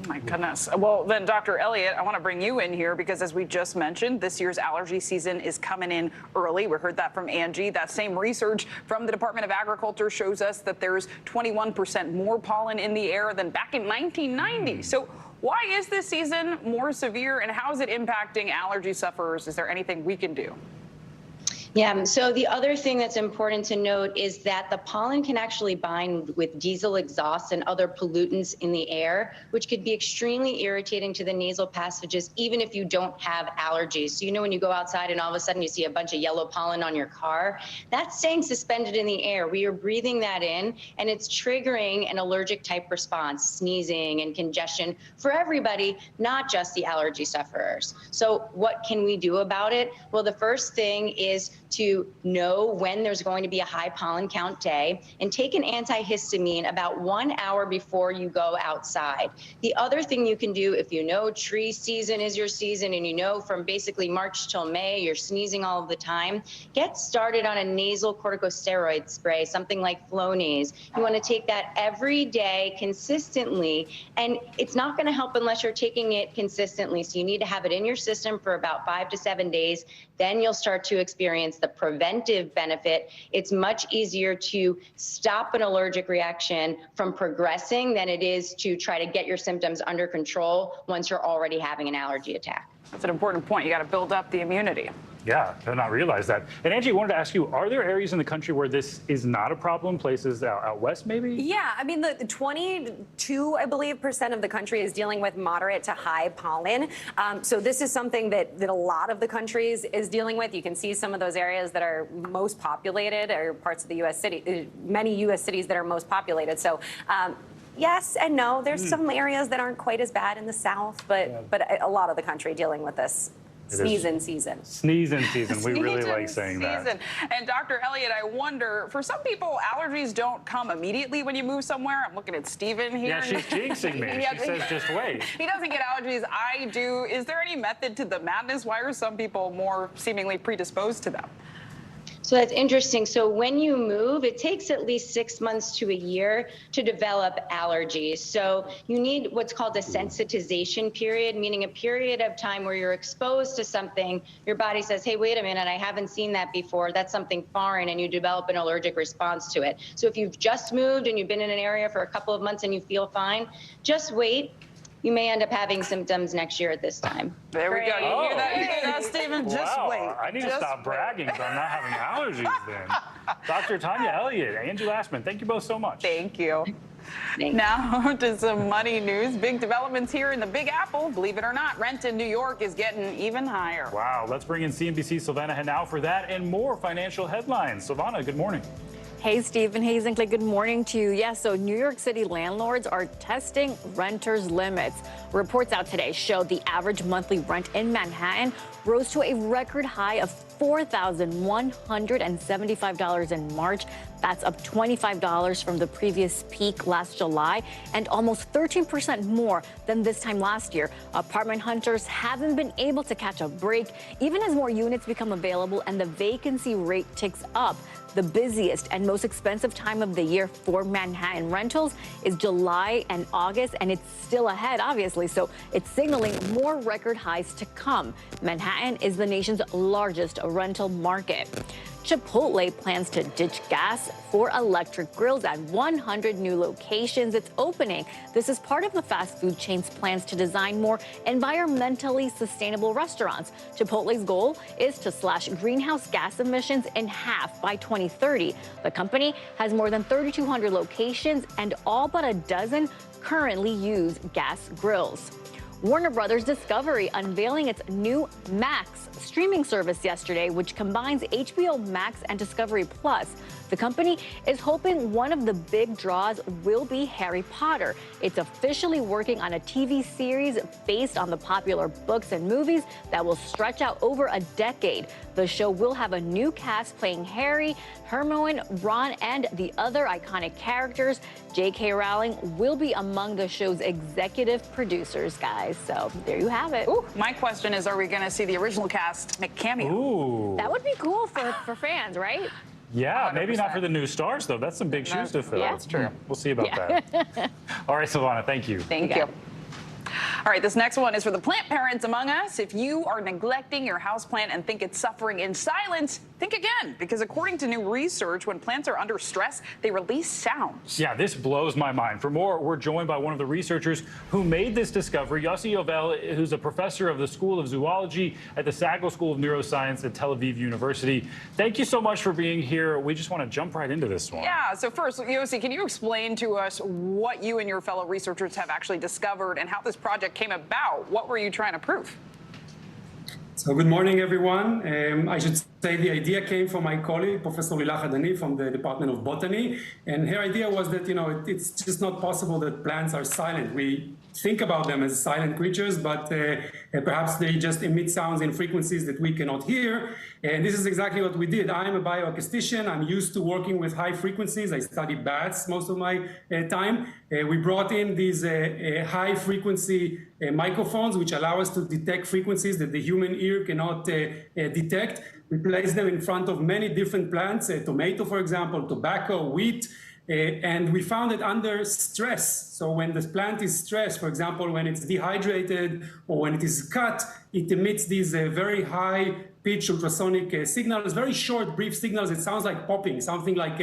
Oh my goodness. Well, then, Dr. Elliott, I want to bring you in here because, as we just mentioned, this year's allergy season is coming in early. We heard that from Angie. That same research from the Department of Agriculture shows us that there's 21% more pollen in the air than back in 1990. So why is this season more severe, and how is it impacting allergy sufferers? Is there anything we can do? Yeah, so the other thing that's important to note is that the pollen can actually bind with diesel exhaust and other pollutants in the air, which could be extremely irritating to the nasal passages, even if you don't have allergies. So, you know, when you go outside and all of a sudden you see a bunch of yellow pollen on your car, that's staying suspended in the air. We are breathing that in, and it's triggering an allergic type response, sneezing and congestion for everybody, not just the allergy sufferers. So what can we do about it? Well, the first thing is to know when there's going to be a high pollen count day and take an antihistamine about 1 hour before you go outside. The other thing you can do, if you know tree season is your season and you know from basically March till May you're sneezing all of the time, get started on a nasal corticosteroid spray, something like Flonase. You want to take that every day consistently, and it's not going to help unless you're taking it consistently. So you need to have it in your system for about 5 to 7 days. Then you'll start to experience the preventive benefit. It's much easier to stop an allergic reaction from progressing than it is to try to get your symptoms under control once you're already having an allergy attack. That's an important point. You got to build up the immunity. Yeah, I did not realize that. And Angie, I wanted to ask you, are there areas in the country where this is not a problem? Places out west, maybe? Yeah, I mean, the 22, I believe, % of the country is dealing with moderate to high pollen. So this is something that a lot of the country is dealing with. You can see some of those areas that are most populated are parts of the U.S. city, many U.S. cities that are most populated. So yes and no. There's some areas that aren't quite as bad in the South, but a lot of the country dealing with this. Sneeze-in season. Sneeze-in season. We really like saying that. And Dr. Elliott, I wonder, for some people, allergies don't come immediately when you move somewhere. I'm looking at Stephen here. Yeah, she's jinxing me. Yeah, she says just wait. He doesn't get allergies. I do. Is there any method to the madness? Why are some people more seemingly predisposed to them? So that's interesting. So when you move, it takes at least 6 months to a year to develop allergies. So you need what's called a sensitization period, meaning a period of time where you're exposed to something. Your body says, hey, wait a minute, I haven't seen that before. That's something foreign, and you develop an allergic response to it. So if you've just moved and you've been in an area for a couple of months and you feel fine, just wait. You may end up having symptoms next year at this time. There we go. You hear that? You hear that, Stephen? Just wait. I need to stop bragging because I'm not having allergies then. Dr. Tanya Elliott, Angie Lashman, thank you both so much. Thank you. Now to some money news. Big developments here in the Big Apple. Believe it or not, rent in New York is getting even higher. Wow. Let's bring in CNBC's Silvana Henao for that and more financial headlines. Silvana, good morning. Hey, Stephen. Hey, Zinkley. Good morning to you. Yes, so New York City landlords are testing renters' limits. Reports out today show the average monthly rent in Manhattan rose to a record high of $4,175 in March. That's up $25 from the previous peak last July and almost 13% more than this time last year. Apartment hunters haven't been able to catch a break, even as more units become available and the vacancy rate ticks up. The busiest and most expensive time of the year for Manhattan rentals is July and August, and it's still ahead, obviously, so it's signaling more record highs to come. Manhattan is the nation's largest rental market. Chipotle plans to ditch gas for electric grills at 100 new locations it's opening. This is part of the fast food chain's plans to design more environmentally sustainable restaurants. Chipotle's goal is to slash greenhouse gas emissions in half by 2030. The company has more than 3,200 locations, and all but a dozen currently use gas grills. Warner Brothers Discovery unveiling its new Max streaming service yesterday, which combines HBO Max and Discovery Plus. The company is hoping one of the big draws will be Harry Potter. It's officially working on a TV series based on the popular books and movies that will stretch out over a decade. The show will have a new cast playing Harry, Hermione, Ron, and the other iconic characters. J.K. Rowling will be among the show's executive producers, guys. So there you have it. Ooh, my question is, are we going to see the original cast make cameo? Ooh. That would be cool for fans, right? Yeah, 100%. Maybe not for the new stars, though. That's some big shoes to fill. Yeah. That's true. We'll see about that. All right, Silvana, thank you. Thank you. All right, this next one is for the plant parents among us. If you are neglecting your houseplant and think it's suffering in silence, think again, because according to new research, when plants are under stress, they release sounds. Yeah, this blows my mind. For more, we're joined by one of the researchers who made this discovery, Yossi Yovel, who's a professor of the School of Zoology at the Sagel School of Neuroscience at Tel Aviv University. Thank you so much for being here. We just want to jump right into this one. Yeah, so first, Yossi, can you explain to us what you and your fellow researchers have actually discovered and how this project came about? What were you trying to prove? So good morning, everyone. I should say the idea came from my colleague, Professor Lila Hadani from the Department of Botany. And her idea was that, it's just not possible that plants are silent. We think about them as silent creatures, but perhaps they just emit sounds in frequencies that we cannot hear. And this is exactly what we did. I'm a bioacoustician. I'm used to working with high frequencies. I study bats most of my time. We brought in these high frequency microphones, which allow us to detect frequencies that the human ear cannot detect. We place them in front of many different plants, tomato, for example, tobacco, wheat. And we found that under stress, so when the plant is stressed, for example, when it's dehydrated or when it is cut, it emits these very high pitch ultrasonic signals, very short, brief signals. It sounds like popping, something like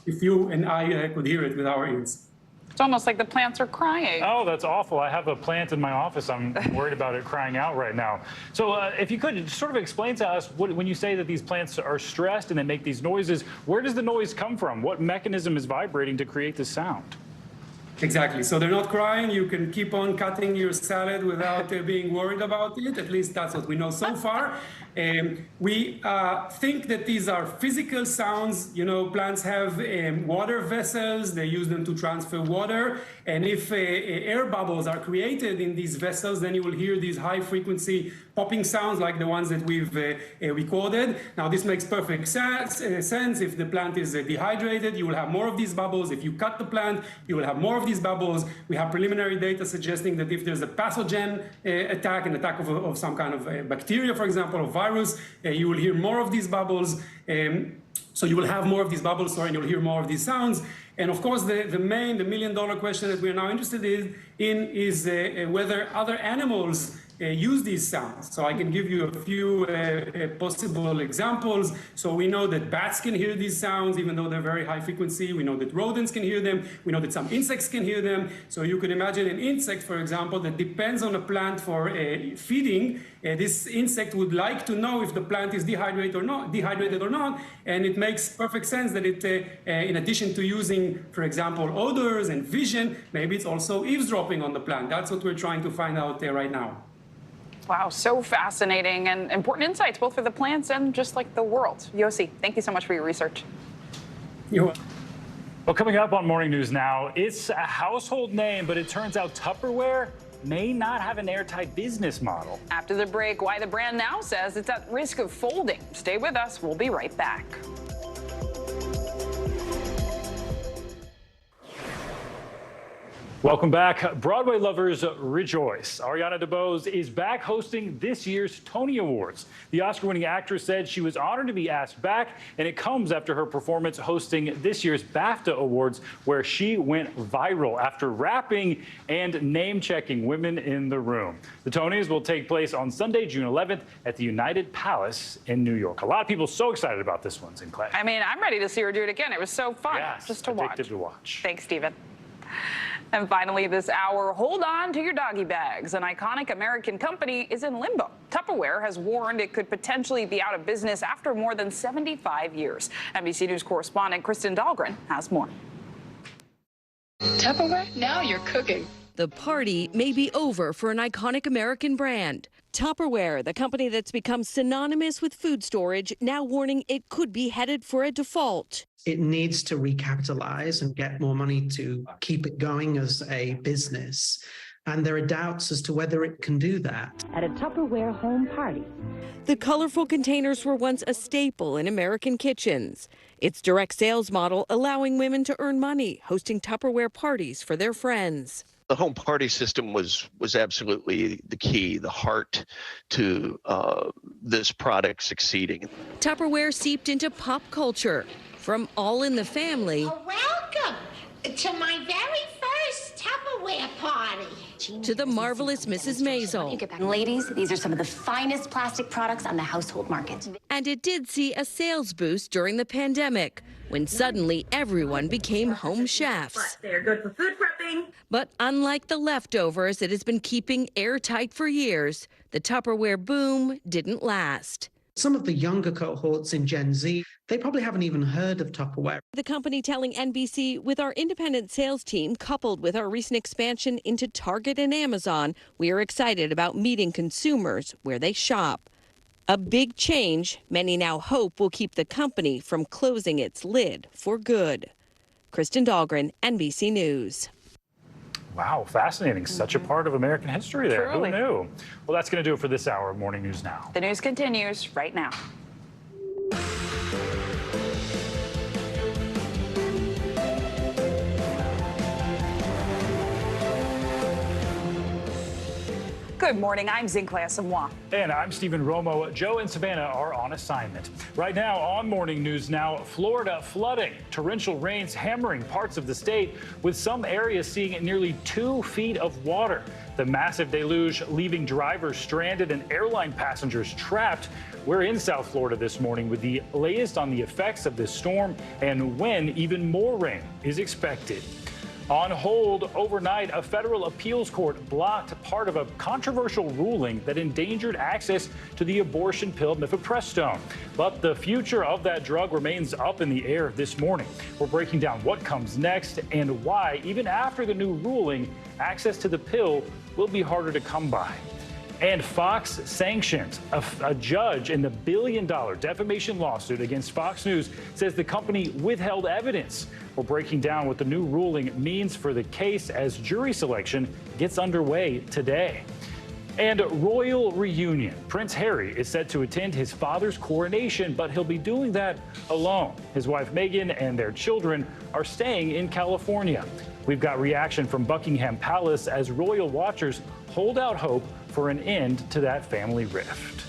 if you and I could hear it with our ears. It's almost like the plants are crying. Oh, that's awful. I have a plant in my office. I'm worried about it crying out right now. So if you could sort of explain to us, when you say that these plants are stressed and they make these noises, where does the noise come from? What mechanism is vibrating to create this sound? Exactly. So they're not crying. You can keep on cutting your salad without being worried about it. At least that's what we know so far. We think that these are physical sounds. You know, plants have water vessels. They use them to transfer water. And if air bubbles are created in these vessels, then you will hear these high frequency popping sounds like the ones that we've recorded. Now, this makes perfect sense. If the plant is dehydrated, you will have more of these bubbles. If you cut the plant, you will have more of these bubbles. We have preliminary data suggesting that if there's a pathogen attack, an attack of some kind of bacteria, for example, or virus, you will hear more of these bubbles. So you will have more of these bubbles, and you'll hear more of these sounds. And of course, the million-dollar question that we're now interested in is whether other animals use these sounds. So I can give you a few possible examples. So we know that bats can hear these sounds, even though they're very high frequency. We know that rodents can hear them. We know that some insects can hear them. So you could imagine an insect, for example, that depends on a plant for feeding. This insect would like to know if the plant is dehydrated or not. And it makes perfect sense that it, in addition to using, for example, odors and vision, maybe it's also eavesdropping on the plant. That's what we're trying to find out right now. Wow, so fascinating and important insights, both for the plants and just like the world. Yossi, thank you so much for your research. You're welcome. Well, coming up on Morning News Now, it's a household name, but it turns out Tupperware may not have an airtight business model. After the break, why the brand now says it's at risk of folding. Stay with us. We'll be right back. Welcome back. Broadway lovers rejoice. Ariana DeBose is back hosting this year's Tony Awards. The Oscar-winning actress said she was honored to be asked back, and it comes after her performance hosting this year's BAFTA Awards, where she went viral after rapping and name-checking women in the room. The Tonys will take place on Sunday, June 11th at the United Palace in New York. A lot of people so excited about this one, Sinclair. I mean, I'm ready to see her do it again. It was so fun just to watch. Addicted to watch. Thanks, Stephen. And finally this hour, hold on to your doggy bags. An iconic American company is in limbo. Tupperware has warned it could potentially be out of business after more than 75 years. NBC News correspondent Kristen Dahlgren has more. Tupperware, now you're cooking. The party may be over for an iconic American brand. Tupperware, the company that's become synonymous with food storage, now warning it could be headed for a default. It needs to recapitalize and get more money to keep it going as a business. And there are doubts as to whether it can do that. At a Tupperware home party. The colorful containers were once a staple in American kitchens. Its direct sales model allowing women to earn money, hosting Tupperware parties for their friends. The home party system was absolutely the key, the heart to this product succeeding. Tupperware seeped into pop culture, from All in the Family. Welcome to my very first Tupperware party. To the marvelous Mrs. Maisel. Ladies, these are some of the finest plastic products on the household market. And it did see a sales boost during the pandemic, when suddenly everyone became home chefs. But they're good for food prepping. But unlike the leftovers it has been keeping airtight for years, the Tupperware boom didn't last. Some of the younger cohorts in Gen Z, they probably haven't even heard of Tupperware. The company telling NBC, with our independent sales team coupled with our recent expansion into Target and Amazon, we are excited about meeting consumers where they shop. A big change many now hope will keep the company from closing its lid for good. Kristen Dahlgren, NBC News. Wow, fascinating. Such a part of American history there. Truly. Who knew? Well, that's going to do it for this hour of Morning News Now. The news continues right now. Good morning. I'm Zincle Asamoah. And I'm Stephen Romo. Joe and Savannah are on assignment. Right now on Morning News Now, Florida flooding. Torrential rains hammering parts of the state, with some areas seeing nearly 2 feet of water. The massive deluge leaving drivers stranded and airline passengers trapped. We're in South Florida this morning with the latest on the effects of this storm and when even more rain is expected. On hold overnight, a federal appeals court blocked part of a controversial ruling that endangered access to the abortion pill mifepristone. But the future of that drug remains up in the air this morning. We're breaking down what comes next and why, even after the new ruling, access to the pill will be harder to come by. And Fox sanctions. A judge in the billion-dollar defamation lawsuit against Fox News says the company withheld evidence. We're breaking down what the new ruling means for the case as jury selection gets underway today. And royal reunion. Prince Harry is set to attend his father's coronation, but he'll be doing that alone. His wife Meghan and their children are staying in California. We've got reaction from Buckingham Palace as royal watchers hold out hope for an end to that family rift.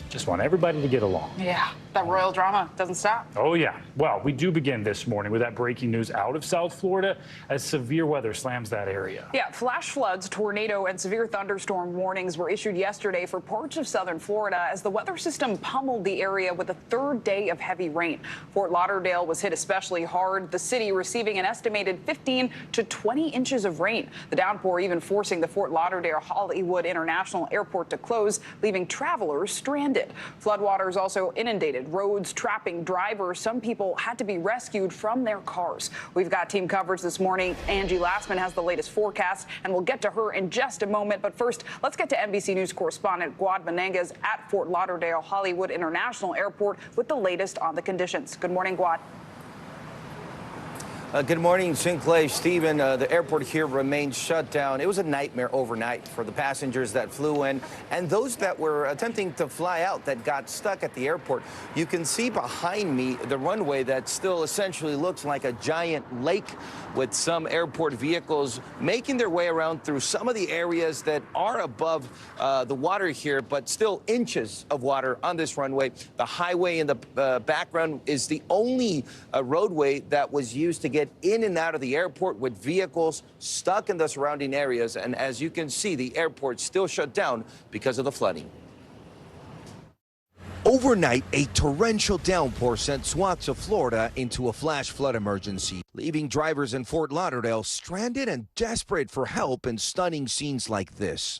Just want everybody to get along. Yeah, that royal drama doesn't stop. Oh, yeah. Well, we do begin this morning with that breaking news out of South Florida as severe weather slams that area. Yeah, flash floods, tornado, and severe thunderstorm warnings were issued yesterday for parts of southern Florida as the weather system pummeled the area with a third day of heavy rain. Fort Lauderdale was hit especially hard, the city receiving an estimated 15 to 20 inches of rain. The downpour even forcing the Fort Lauderdale Hollywood International Airport to close, leaving travelers stranded. Floodwaters also inundated roads, trapping drivers. Some people had to be rescued from their cars. We've got team coverage this morning. Angie Lassman has the latest forecast, and we'll get to her in just a moment. But first, let's get to NBC News correspondent Guad Menendez at Fort Lauderdale Hollywood International Airport with the latest on the conditions. Good morning, Guad. Good morning, Sinclair. Stephen, the airport here remains shut down. It was a nightmare overnight for the passengers that flew in and those that were attempting to fly out that got stuck at the airport. You can see behind me the runway that still essentially looks like a giant lake, with some airport vehicles making their way around through some of the areas that are above the water here, but still inches of water on this runway. The highway in the background is the only roadway that was used to get in and out of the airport, with vehicles stuck in the surrounding areas. And as you can see, the airport still shut down because of the flooding. Overnight, a torrential downpour sent swaths of Florida into a flash flood emergency, leaving drivers in Fort Lauderdale stranded and desperate for help in stunning scenes like this.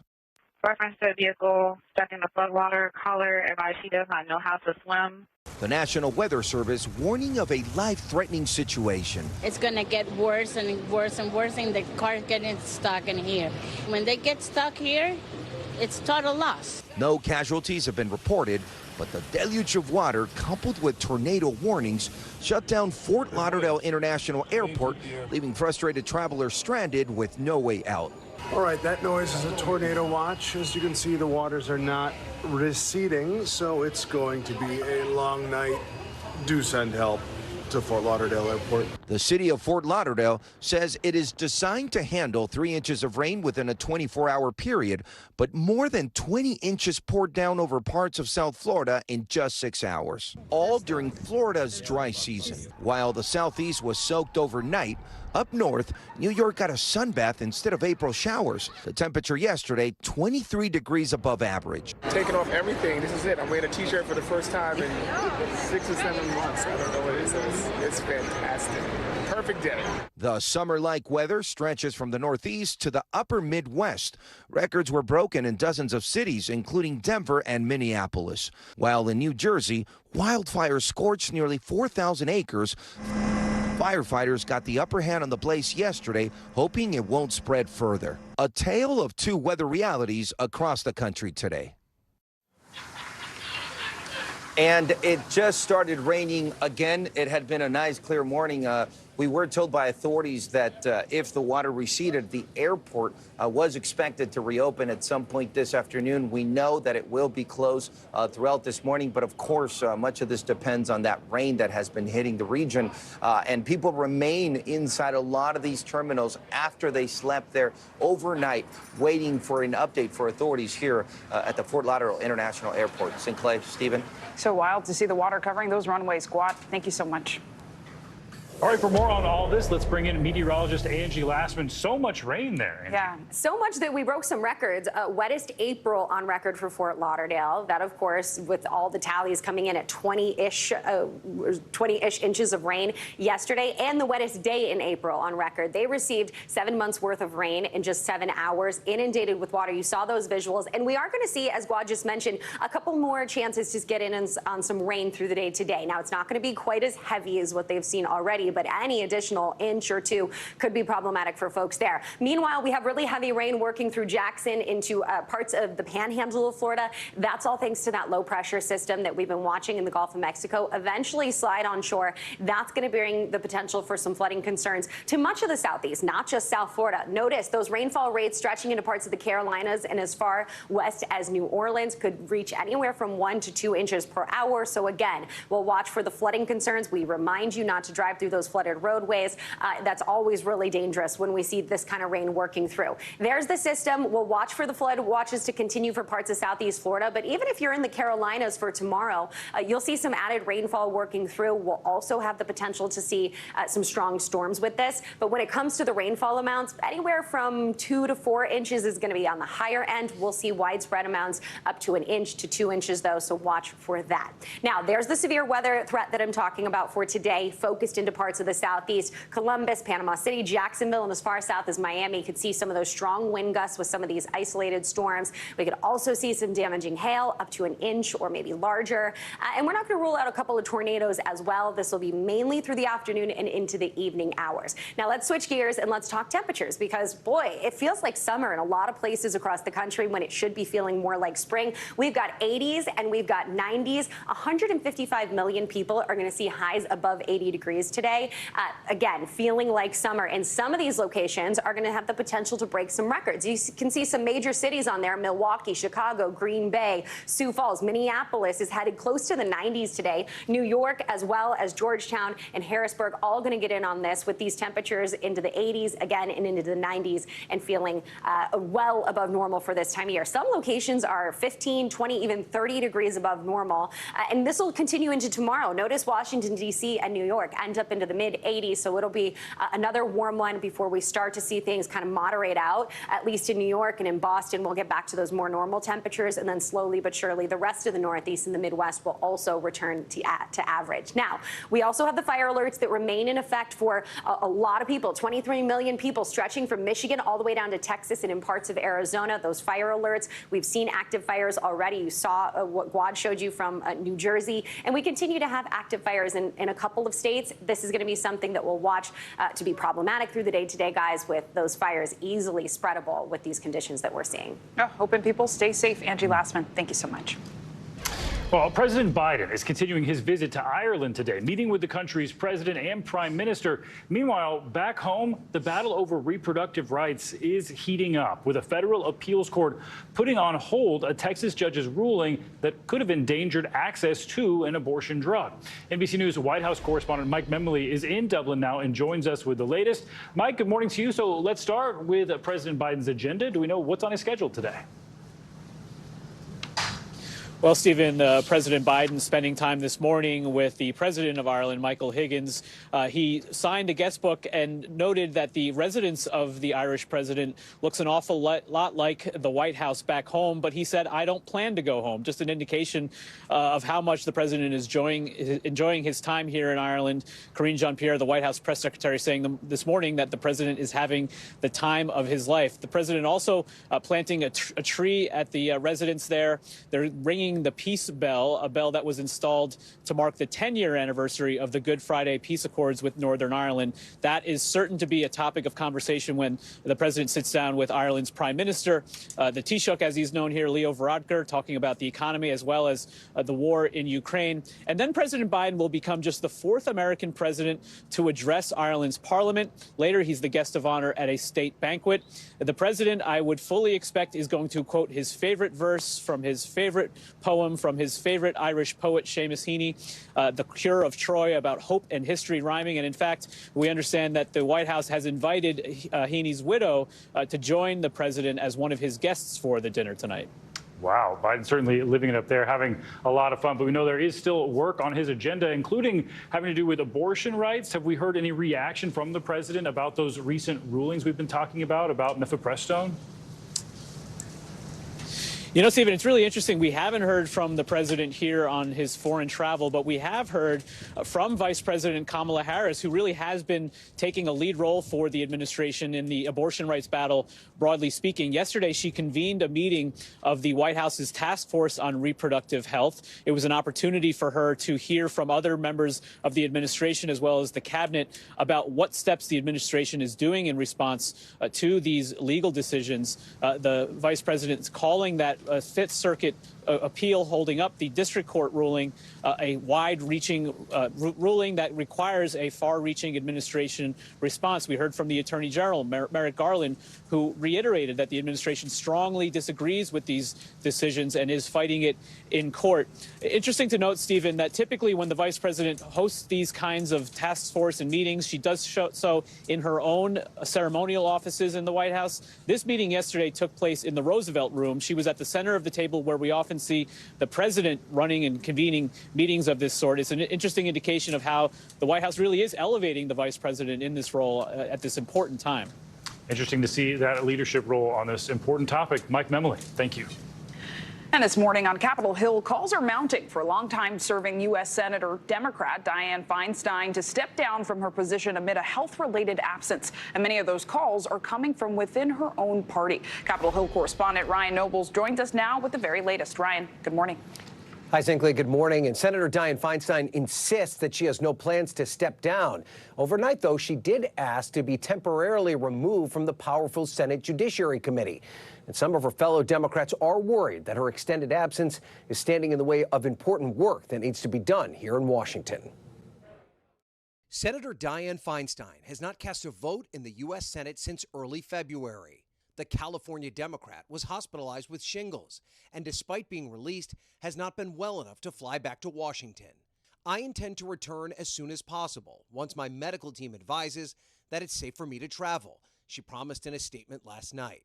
Reference to a vehicle stuck in the floodwater. Caller advised she does not know how to swim. The National Weather Service warning of a life-threatening situation. It's going to get worse and worse and worse, and the car's getting stuck in here. When they get stuck here, it's total loss. No casualties have been reported, but the deluge of water, coupled with tornado warnings, shut down Fort Lauderdale International Airport, leaving frustrated travelers stranded with no way out. All right, that noise is a tornado watch. As you can see, the waters are not receding, so it's going to be a long night. Do send help to Fort Lauderdale Airport. The city of Fort Lauderdale says it is designed to handle 3 inches of rain within a 24-hour period, but more than 20 inches poured down over parts of South Florida in just 6 hours, all during Florida's dry season. While the southeast was soaked overnight, up north, New York got a sunbath instead of April showers. The temperature yesterday, 23 degrees above average. Taking off everything. This is it. I'm wearing a t-shirt for the first time in 6 or 7 months. I don't know what it is. It's fantastic. Perfect day. The summer-like weather stretches from the Northeast to the upper Midwest. Records were broken in dozens of cities, including Denver and Minneapolis. While in New Jersey, wildfires scorched nearly 4,000 acres. Firefighters got the upper hand on the blaze yesterday, hoping it won't spread further. A tale of two weather realities across the country today. And it just started raining again. It had been a nice, clear morning. We were told by authorities that if the water receded, the airport was expected to reopen at some point this afternoon. We know that it will be closed throughout this morning, but of course, much of this depends on that rain that has been hitting the region. And people remain inside a lot of these terminals after they slept there overnight, waiting for an update for authorities here at the Fort Lauderdale International Airport. Sinclair, Stephen. So wild to see the water covering those runways. Squad, thank you so much. All right, for more on all this, let's bring in meteorologist Angie Lastman. So much rain there, Angie. Yeah, so much that we broke some records. Wettest April on record for Fort Lauderdale. That, of course, with all the tallies coming in at 20-ish inches of rain yesterday, and the wettest day in April on record. They received 7 months worth of rain in just 7 hours, inundated with water. You saw those visuals, and we are going to see, as Guad just mentioned, a couple more chances to get in on some rain through the day today. Now, it's not going to be quite as heavy as what they've seen already, but any additional inch or two could be problematic for folks there. Meanwhile, we have really heavy rain working through Jackson into parts of the panhandle of Florida. That's all thanks to that low pressure system that we've been watching in the Gulf of Mexico eventually slide on shore. That's going to bring the potential for some flooding concerns to much of the southeast, not just South Florida. Notice those rainfall rates stretching into parts of the Carolinas and as far west as New Orleans could reach anywhere from 1 to 2 inches per hour. So again, we'll watch for the flooding concerns. We remind you not to drive through those flooded roadways. That's always really dangerous when we see this kind of rain working through. There's the system. We'll watch for the flood watches to continue for parts of southeast Florida. But even if you're in the Carolinas for tomorrow, you'll see some added rainfall working through. We'll also have the potential to see some strong storms with this. But when it comes to the rainfall amounts, anywhere from 2 to 4 inches is going to be on the higher end. We'll see widespread amounts up to 1 inch to 2 inches, though, so watch for that. Now, there's the severe weather threat that I'm talking about for today, focused into parts of the southeast. Columbus, Panama City, Jacksonville, and as far south as Miami could see some of those strong wind gusts with some of these isolated storms. We could also see some damaging hail up to 1 inch or maybe larger. And we're not going to rule out a couple of tornadoes as well. This will be mainly through the afternoon and into the evening hours. Now let's switch gears and let's talk temperatures because, boy, it feels like summer in a lot of places across the country when it should be feeling more like spring. We've got 80s and we've got 90s. 155 million people are going to see highs above 80 degrees today. Again, feeling like summer. And some of these locations are going to have the potential to break some records. You can see some major cities on there: Milwaukee, Chicago, Green Bay, Sioux Falls. Minneapolis is headed close to the 90s today. New York, as well as Georgetown and Harrisburg, all going to get in on this with these temperatures into the 80s again and into the 90s and feeling well above normal for this time of year. Some locations are 15, 20, even 30 degrees above normal. And this will continue into tomorrow. Notice Washington, D.C. and New York end up into the mid-80s. So it'll be another warm one before we start to see things kind of moderate out, at least in New York and in Boston. We'll get back to those more normal temperatures, and then slowly but surely the rest of the Northeast and the Midwest will also return to average. Now, we also have the fire alerts that remain in effect for a lot of people, 23 million people stretching from Michigan all the way down to Texas and in parts of Arizona. Those fire alerts, we've seen active fires already. You saw what Guad showed you from New Jersey, and we continue to have active fires in a couple of states. This is going to be something that we'll watch to be problematic through the day today, guys, with those fires easily spreadable with these conditions that we're seeing. Hoping people stay safe. Angie Lastman, thank you so much. Well, President Biden is continuing his visit to Ireland today, meeting with the country's president and prime minister. Meanwhile, back home, the battle over reproductive rights is heating up, with a federal appeals court putting on hold a Texas judge's ruling that could have endangered access to an abortion drug. NBC News White House correspondent Mike Memley is in Dublin now and joins us with the latest. Mike, good morning to you. So let's start with President Biden's agenda. Do we know what's on his schedule today? Well, Stephen, President Biden spending time this morning with the president of Ireland, Michael Higgins. He signed a guest book and noted that the residence of the Irish president looks an awful lot like the White House back home. But he said, I don't plan to go home. Just an indication of how much the president is enjoying his time here in Ireland. Karine Jean-Pierre, the White House press secretary, saying this morning that the president is having the time of his life. The president also planting a tree at the residence there. They're ringing ringing the peace bell, a bell that was installed to mark the 10-year anniversary of the Good Friday peace accords with Northern Ireland. That is certain to be a topic of conversation when the president sits down with Ireland's prime minister, the Taoiseach, as he's known here, Leo Varadkar, talking about the economy as well as the war in Ukraine. And then President Biden will become just the fourth American president to address Ireland's parliament. Later, he's the guest of honor at a state banquet. The president, I would fully expect, is going to quote his favorite verse from his favorite poem from his favorite Irish poet, Seamus Heaney, The Cure of Troy, about hope and history rhyming. And in fact, we understand that the White House has invited Heaney's widow to join the president as one of his guests for the dinner tonight. Wow, Biden certainly living it up there, having a lot of fun. But we know there is still work on his agenda, including having to do with abortion rights. Have we heard any reaction from the president about those recent rulings we've been talking about mifepristone? You know, Stephen, it's really interesting. We haven't heard from the president here on his foreign travel, but we have heard from Vice President Kamala Harris, who really has been taking a lead role for the administration in the abortion rights battle, broadly speaking. Yesterday, she convened a meeting of the White House's task force on reproductive health. It was an opportunity for her to hear from other members of the administration as well as the cabinet about what steps the administration is doing in response to these legal decisions. The vice president's calling that Fifth Circuit appeal holding up the district court ruling, a wide-reaching ruling that requires a far-reaching administration response. We heard from the Attorney General, Merrick Garland, who reiterated that the administration strongly disagrees with these decisions and is fighting it in court. Interesting to note, Stephen, that typically when the vice president hosts these kinds of task force and meetings, she does so in her own ceremonial offices in the White House. This meeting yesterday took place in the Roosevelt Room. She was at the center of the table where we often see the president running and convening meetings of this sort. It's an interesting indication of how the White House really is elevating the vice president in this role at this important time. Interesting to see that leadership role on this important topic. Mike Memoli, thank you. And this morning on Capitol Hill, calls are mounting for longtime serving U.S. Senator Democrat Dianne Feinstein to step down from her position amid a health-related absence. And many of those calls are coming from within her own party. Capitol Hill correspondent Ryan Nobles joins us now with the very latest. Ryan, good morning. Hi, Zinkley. Good morning. And Senator Dianne Feinstein insists that she has no plans to step down. Overnight, though, she did ask to be temporarily removed from the powerful Senate Judiciary Committee. And some of her fellow Democrats are worried that her extended absence is standing in the way of important work that needs to be done here in Washington. Senator Dianne Feinstein has not cast a vote in the U.S. Senate since early February. The California Democrat was hospitalized with shingles and, despite being released, has not been well enough to fly back to Washington. I intend to return as soon as possible, once my medical team advises that it's safe for me to travel, she promised in a statement last night.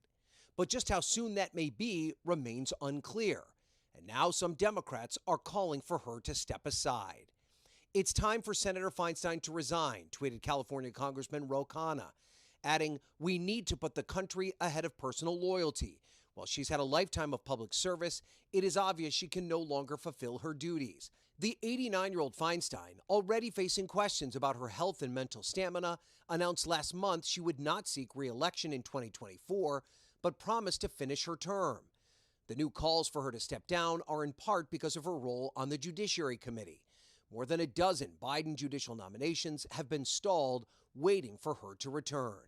But just how soon that may be remains unclear. And now some Democrats are calling for her to step aside. It's time for Senator Feinstein to resign, tweeted California Congressman Ro Khanna, adding, "We need to put the country ahead of personal loyalty. While she's had a lifetime of public service, it is obvious she can no longer fulfill her duties." The 89-year-old Feinstein, already facing questions about her health and mental stamina, announced last month she would not seek re-election in 2024, but promised to finish her term. The new calls for her to step down are in part because of her role on the Judiciary Committee. More than a dozen Biden judicial nominations have been stalled, waiting for her to return.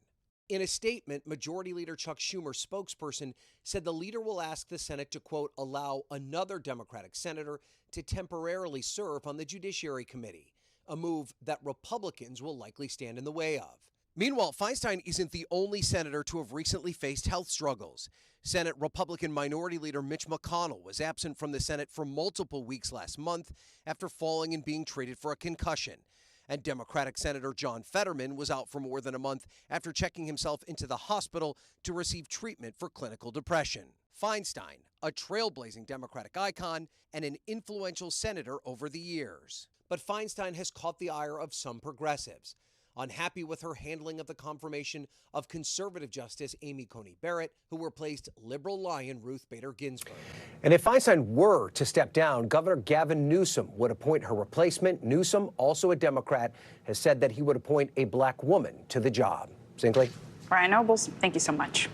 In a statement, Majority Leader Chuck Schumer's spokesperson said the leader will ask the Senate to, quote, allow another Democratic senator to temporarily serve on the Judiciary Committee, a move that Republicans will likely stand in the way of. Meanwhile, Feinstein isn't the only senator to have recently faced health struggles. Senate Republican Minority Leader Mitch McConnell was absent from the Senate for multiple weeks last month after falling and being treated for a concussion. And Democratic Senator John Fetterman was out for more than a month after checking himself into the hospital to receive treatment for clinical depression. Feinstein, a trailblazing Democratic icon and an influential senator over the years. But Feinstein has caught the ire of some progressives, unhappy with her handling of the confirmation of conservative Justice Amy Coney Barrett, who replaced liberal lion Ruth Bader Ginsburg. And if Feinstein were to step down, Governor Gavin Newsom would appoint her replacement. Newsom, also a Democrat, has said that he would appoint a black woman to the job. Zinkley? Ryan Nobles, thank you so much.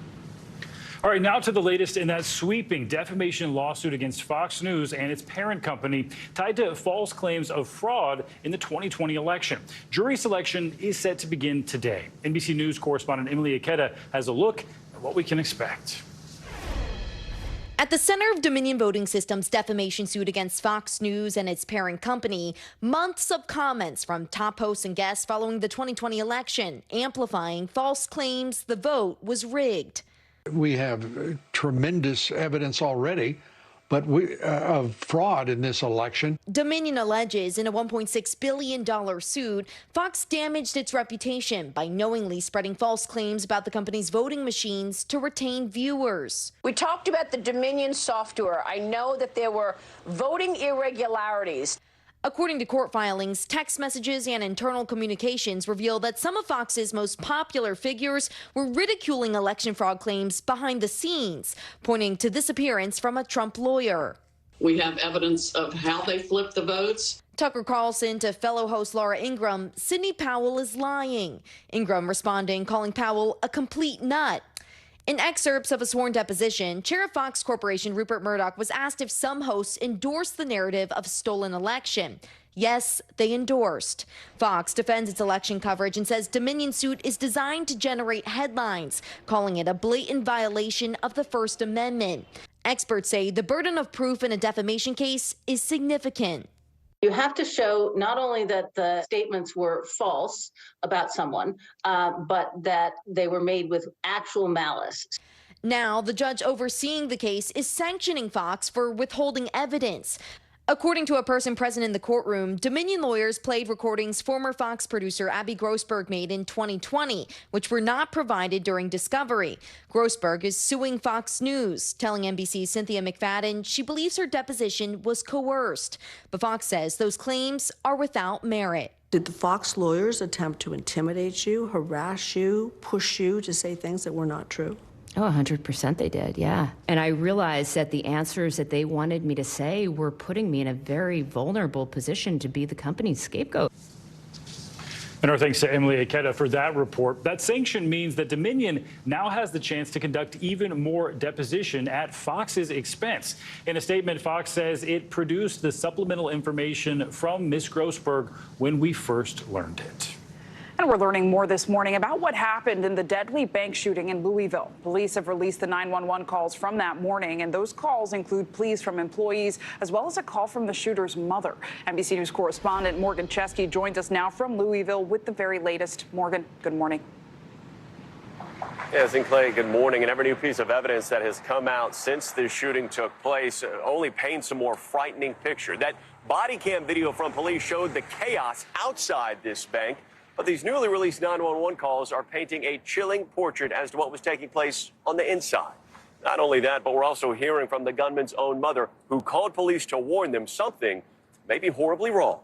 All right, now to the latest in that sweeping defamation lawsuit against Fox News and its parent company tied to false claims of fraud in the 2020 election. Jury selection is set to begin today. NBC News correspondent Emily Ikeda has a look at what we can expect. At the center of Dominion Voting Systems' defamation suit against Fox News and its parent company, months of comments from top hosts and guests following the 2020 election, amplifying false claims the vote was rigged. We have tremendous evidence already, but of fraud in this election. Dominion alleges in a $1.6 billion suit, Fox damaged its reputation by knowingly spreading false claims about the company's voting machines to retain viewers. We talked about the Dominion software. I know that there were voting irregularities. According to court filings, text messages and internal communications reveal that some of Fox's most popular figures were ridiculing election fraud claims behind the scenes, pointing to this appearance from a Trump lawyer. We have evidence of how they flipped the votes. Tucker Carlson to fellow host Laura Ingraham, Sidney Powell is lying. Ingraham responding, calling Powell a complete nut. In excerpts of a sworn deposition, Chair of Fox Corporation Rupert Murdoch was asked if some hosts endorsed the narrative of a stolen election. Yes, they endorsed. Fox defends its election coverage and says Dominion's suit is designed to generate headlines, calling it a blatant violation of the First Amendment. Experts say the burden of proof in a defamation case is significant. You have to show not only that the statements were false about someone, but that they were made with actual malice. Now, the judge overseeing the case is sanctioning Fox for withholding evidence. According to a person present in the courtroom, Dominion lawyers played recordings former Fox producer Abby Grossberg made in 2020, which were not provided during discovery. Grossberg is suing Fox News, telling NBC's Cynthia McFadden she believes her deposition was coerced. But Fox says those claims are without merit. Did the Fox lawyers attempt to intimidate you, harass you, push you to say things that were not true? Oh, 100% they did, yeah. And I realized that the answers that they wanted me to say were putting me in a very vulnerable position to be the company's scapegoat. And our thanks to Emily Ikeda for that report. That sanction means that Dominion now has the chance to conduct even more deposition at Fox's expense. In a statement, Fox says it produced the supplemental information from Ms. Grossberg when we first learned it. And we're learning more this morning about what happened in the deadly bank shooting in Louisville. Police have released the 911 calls from that morning, and those calls include pleas from employees as well as a call from the shooter's mother. NBC News correspondent Morgan Chesky joins us now from Louisville with the very latest. Morgan, good morning. Yes, and Clay, good morning. And every new piece of evidence that has come out since this shooting took place only paints a more frightening picture. That body cam video from police showed the chaos outside this bank. But these newly released 911 calls are painting a chilling portrait as to what was taking place on the inside. Not only that, but we're also hearing from the gunman's own mother, who called police to warn them something may be horribly wrong.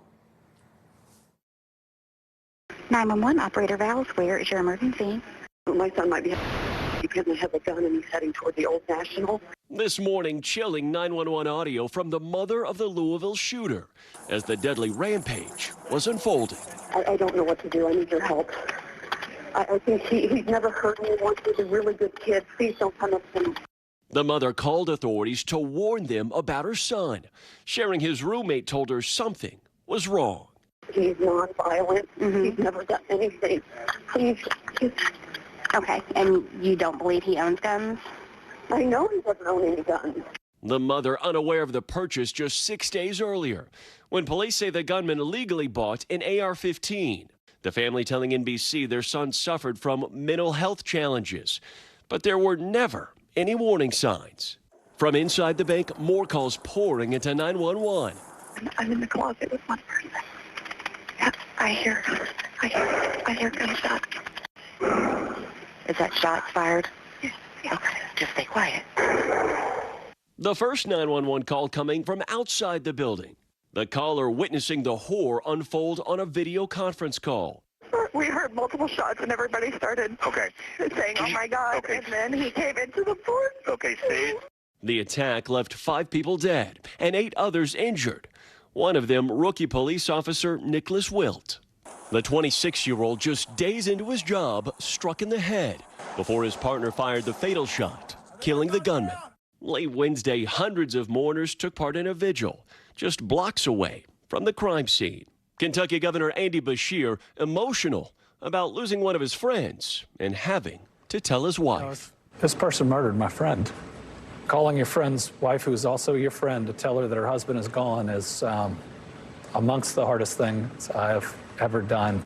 911, Operator Valve, where is your emergency? My son might be because he has a gun and he's heading toward the Old National. This morning, chilling 911 audio from the mother of the Louisville shooter as the deadly rampage was unfolding. I don't know what to do. I need your help. I think he's never hurt anyone. He's a really good kid. Please don't come up to him. The mother called authorities to warn them about her son, sharing his roommate told her something was wrong. He's nonviolent. He's never done anything. Please. Okay, and you don't believe he owns guns? I know he doesn't own any guns. The mother unaware of the purchase just 6 days earlier, when police say the gunman illegally bought an AR-15. The family telling NBC their son suffered from mental health challenges, but there were never any warning signs. From inside the bank, more calls pouring into 911. I'm in the closet with one person. Yep, I hear gunshots. Is that shots fired? Yes. Okay, just stay quiet. The first 911 call coming from outside the building. The caller witnessing the horror unfold on a video conference call. We heard multiple shots and everybody started saying, oh my God, and then he came into the fort. Okay, stay. The attack left 5 people dead and 8 others injured. One of them, rookie police officer Nicholas Wilt. The 26-year-old, just days into his job, struck in the head before his partner fired the fatal shot. killing the gunman. Late Wednesday, hundreds of mourners took part in a vigil just blocks away from the crime scene. Kentucky Governor Andy Beshear emotional about losing one of his friends and having to tell his wife. This person murdered my friend. Calling your friend's wife, who's also your friend, to tell her that her husband is gone is amongst the hardest things I have ever done.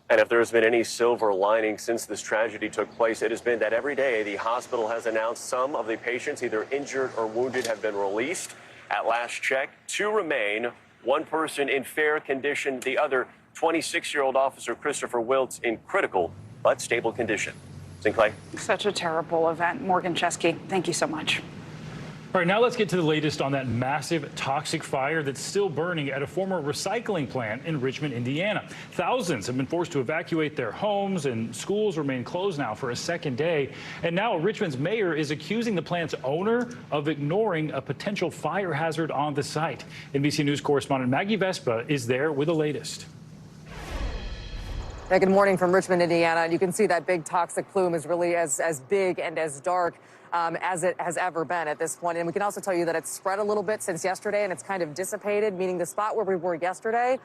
And if there's been any silver lining since this tragedy took place, it has been that every day the hospital has announced some of the patients either injured or wounded have been released. At last check, 2 remain, 1 person in fair condition, the other 26-year-old officer Christopher Wiltz in critical but stable condition. Sinclair. Such a terrible event. Morgan Chesky, thank you so much. All right, now let's get to the latest on that massive toxic fire that's still burning at a former recycling plant in Richmond, Indiana. Thousands have been forced to evacuate their homes, and schools remain closed now for a second day. And now Richmond's mayor is accusing the plant's owner of ignoring a potential fire hazard on the site. NBC News correspondent Maggie Vespa is there with the latest. Good morning from Richmond, Indiana. You can see that big toxic plume is really as big and as dark as it has ever been at this point. And we can also tell you that it's spread a little bit since yesterday, and it's kind of dissipated, meaning the spot where we were yesterday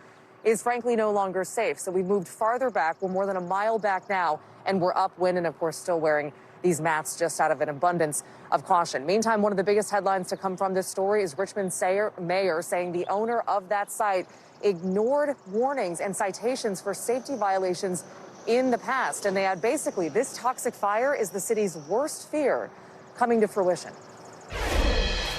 is frankly no longer safe. So we've moved farther back. We're more than a mile back now, and we're upwind and, of course, still wearing these mats just out of an abundance of caution. Meantime, one of the biggest headlines to come from this story is Richmond's mayor saying the owner of that site ignored warnings and citations for safety violations in the past. And they add basically this toxic fire is the city's worst fear coming to fruition.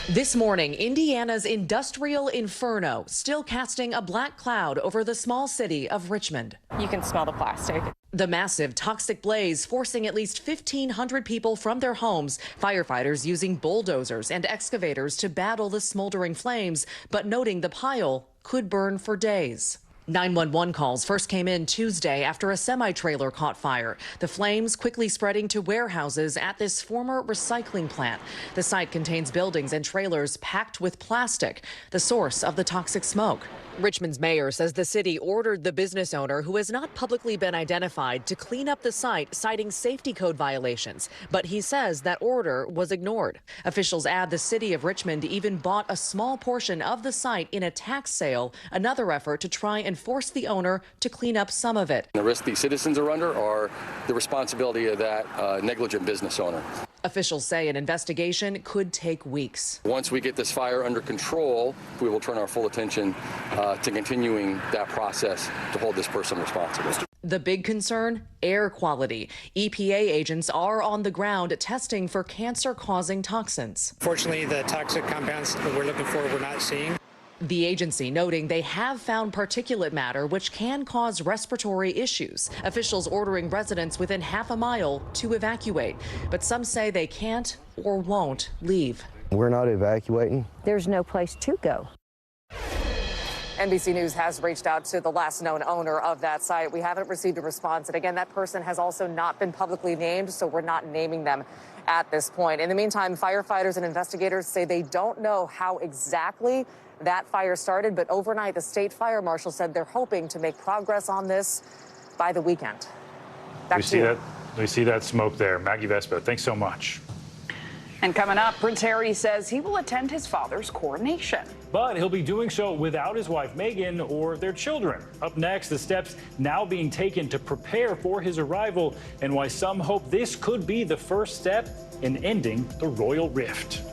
This morning, Indiana's industrial inferno still casting a black cloud over the small city of Richmond. You can smell the plastic. The massive toxic blaze forcing at least 1,500 people from their homes, firefighters using bulldozers and excavators to battle the smoldering flames, but noting the pile could burn for days. 911 calls first came in Tuesday after a semi-trailer caught fire. The flames quickly spreading to warehouses at this former recycling plant. The site contains buildings and trailers packed with plastic, the source of the toxic smoke. Richmond's mayor says the city ordered the business owner, who has not publicly been identified, to clean up the site, citing safety code violations. But he says that order was ignored. Officials add the city of Richmond even bought a small portion of the site in a tax sale, another effort to try and force the owner to clean up some of it. The risk these citizens are under are the responsibility of that negligent business owner. Officials say an investigation could take weeks. Once we get this fire under control, we will turn our full attention to continuing that process to hold this person responsible. The big concern, air quality. EPA agents are on the ground testing for cancer-causing toxins. Fortunately, the toxic compounds that we're looking for, we're not seeing. The agency noting they have found particulate matter which can cause respiratory issues. Officials ordering residents within half a mile to evacuate. But some say they can't or won't leave. We're not evacuating. There's no place to go. NBC News has reached out to the last known owner of that site. We haven't received a response. And again, that person has also not been publicly named, so we're not naming them at this point. In the meantime, firefighters and investigators say they don't know how exactly that fire started, but overnight, the state fire marshal said they're hoping to make progress on this by the weekend. We see that smoke there. Maggie Vespa, thanks so much. And coming up, Prince Harry says he will attend his father's coronation. But he'll be doing so without his wife, Meghan, or their children. Up next, the steps now being taken to prepare for his arrival and why some hope this could be the first step in ending the royal rift.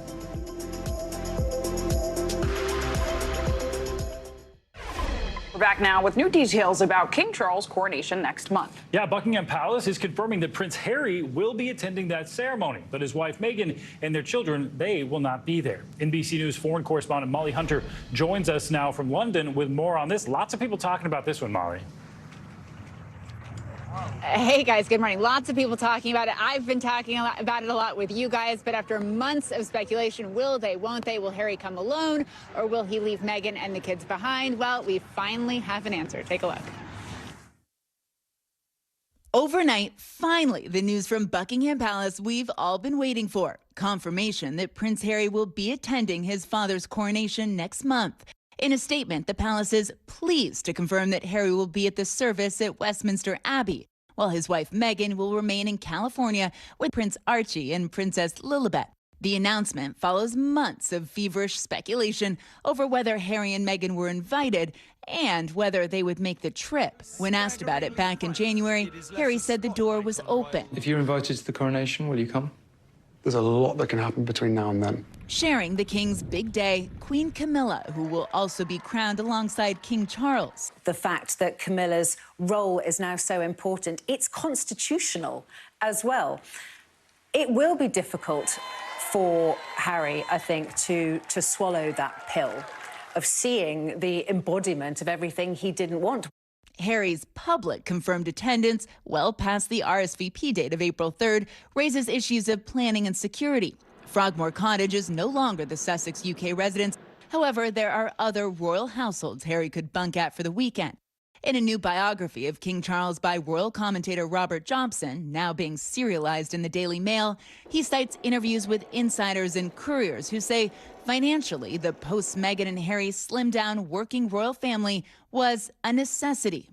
We're back now with new details about King Charles' coronation next month. Yeah, Buckingham Palace is confirming that Prince Harry will be attending that ceremony, but his wife Meghan and their children, they will not be there. NBC News foreign correspondent Molly Hunter joins us now from London with more on this. Lots of people talking about this one, Molly. Hey guys, good morning. Lots of people talking about it. I've been talking about it a lot with you guys, but after months of speculation, will they, won't they? Will Harry come alone or will he leave Meghan and the kids behind? Well, we finally have an answer. Take a look. Overnight, finally, the news from Buckingham Palace we've all been waiting for. Confirmation that Prince Harry will be attending his father's coronation next month. In a statement, the palace is pleased to confirm that Harry will be at the service at Westminster Abbey, while his wife Meghan will remain in California with Prince Archie and Princess Lilibet. The announcement follows months of feverish speculation over whether Harry and Meghan were invited and whether they would make the trip. When asked about it back in January, Harry said the door was open. If you're invited to the coronation, will you come? There's a lot that can happen between now and then. Sharing the king's big day, Queen Camilla, who will also be crowned alongside King Charles. The fact that Camilla's role is now so important, it's constitutional as well. It will be difficult for Harry, I think, to swallow that pill of seeing the embodiment of everything he didn't want. Harry's public confirmed attendance, well past the RSVP date of April 3rd, raises issues of planning and security. Frogmore Cottage is no longer the Sussex UK residence. However, there are other royal households Harry could bunk at for the weekend. In a new biography of King Charles by royal commentator Robert Jobson, now being serialized in the Daily Mail, he cites interviews with insiders and couriers who say financially, the post-Meghan and Harry slimmed-down working royal family was a necessity.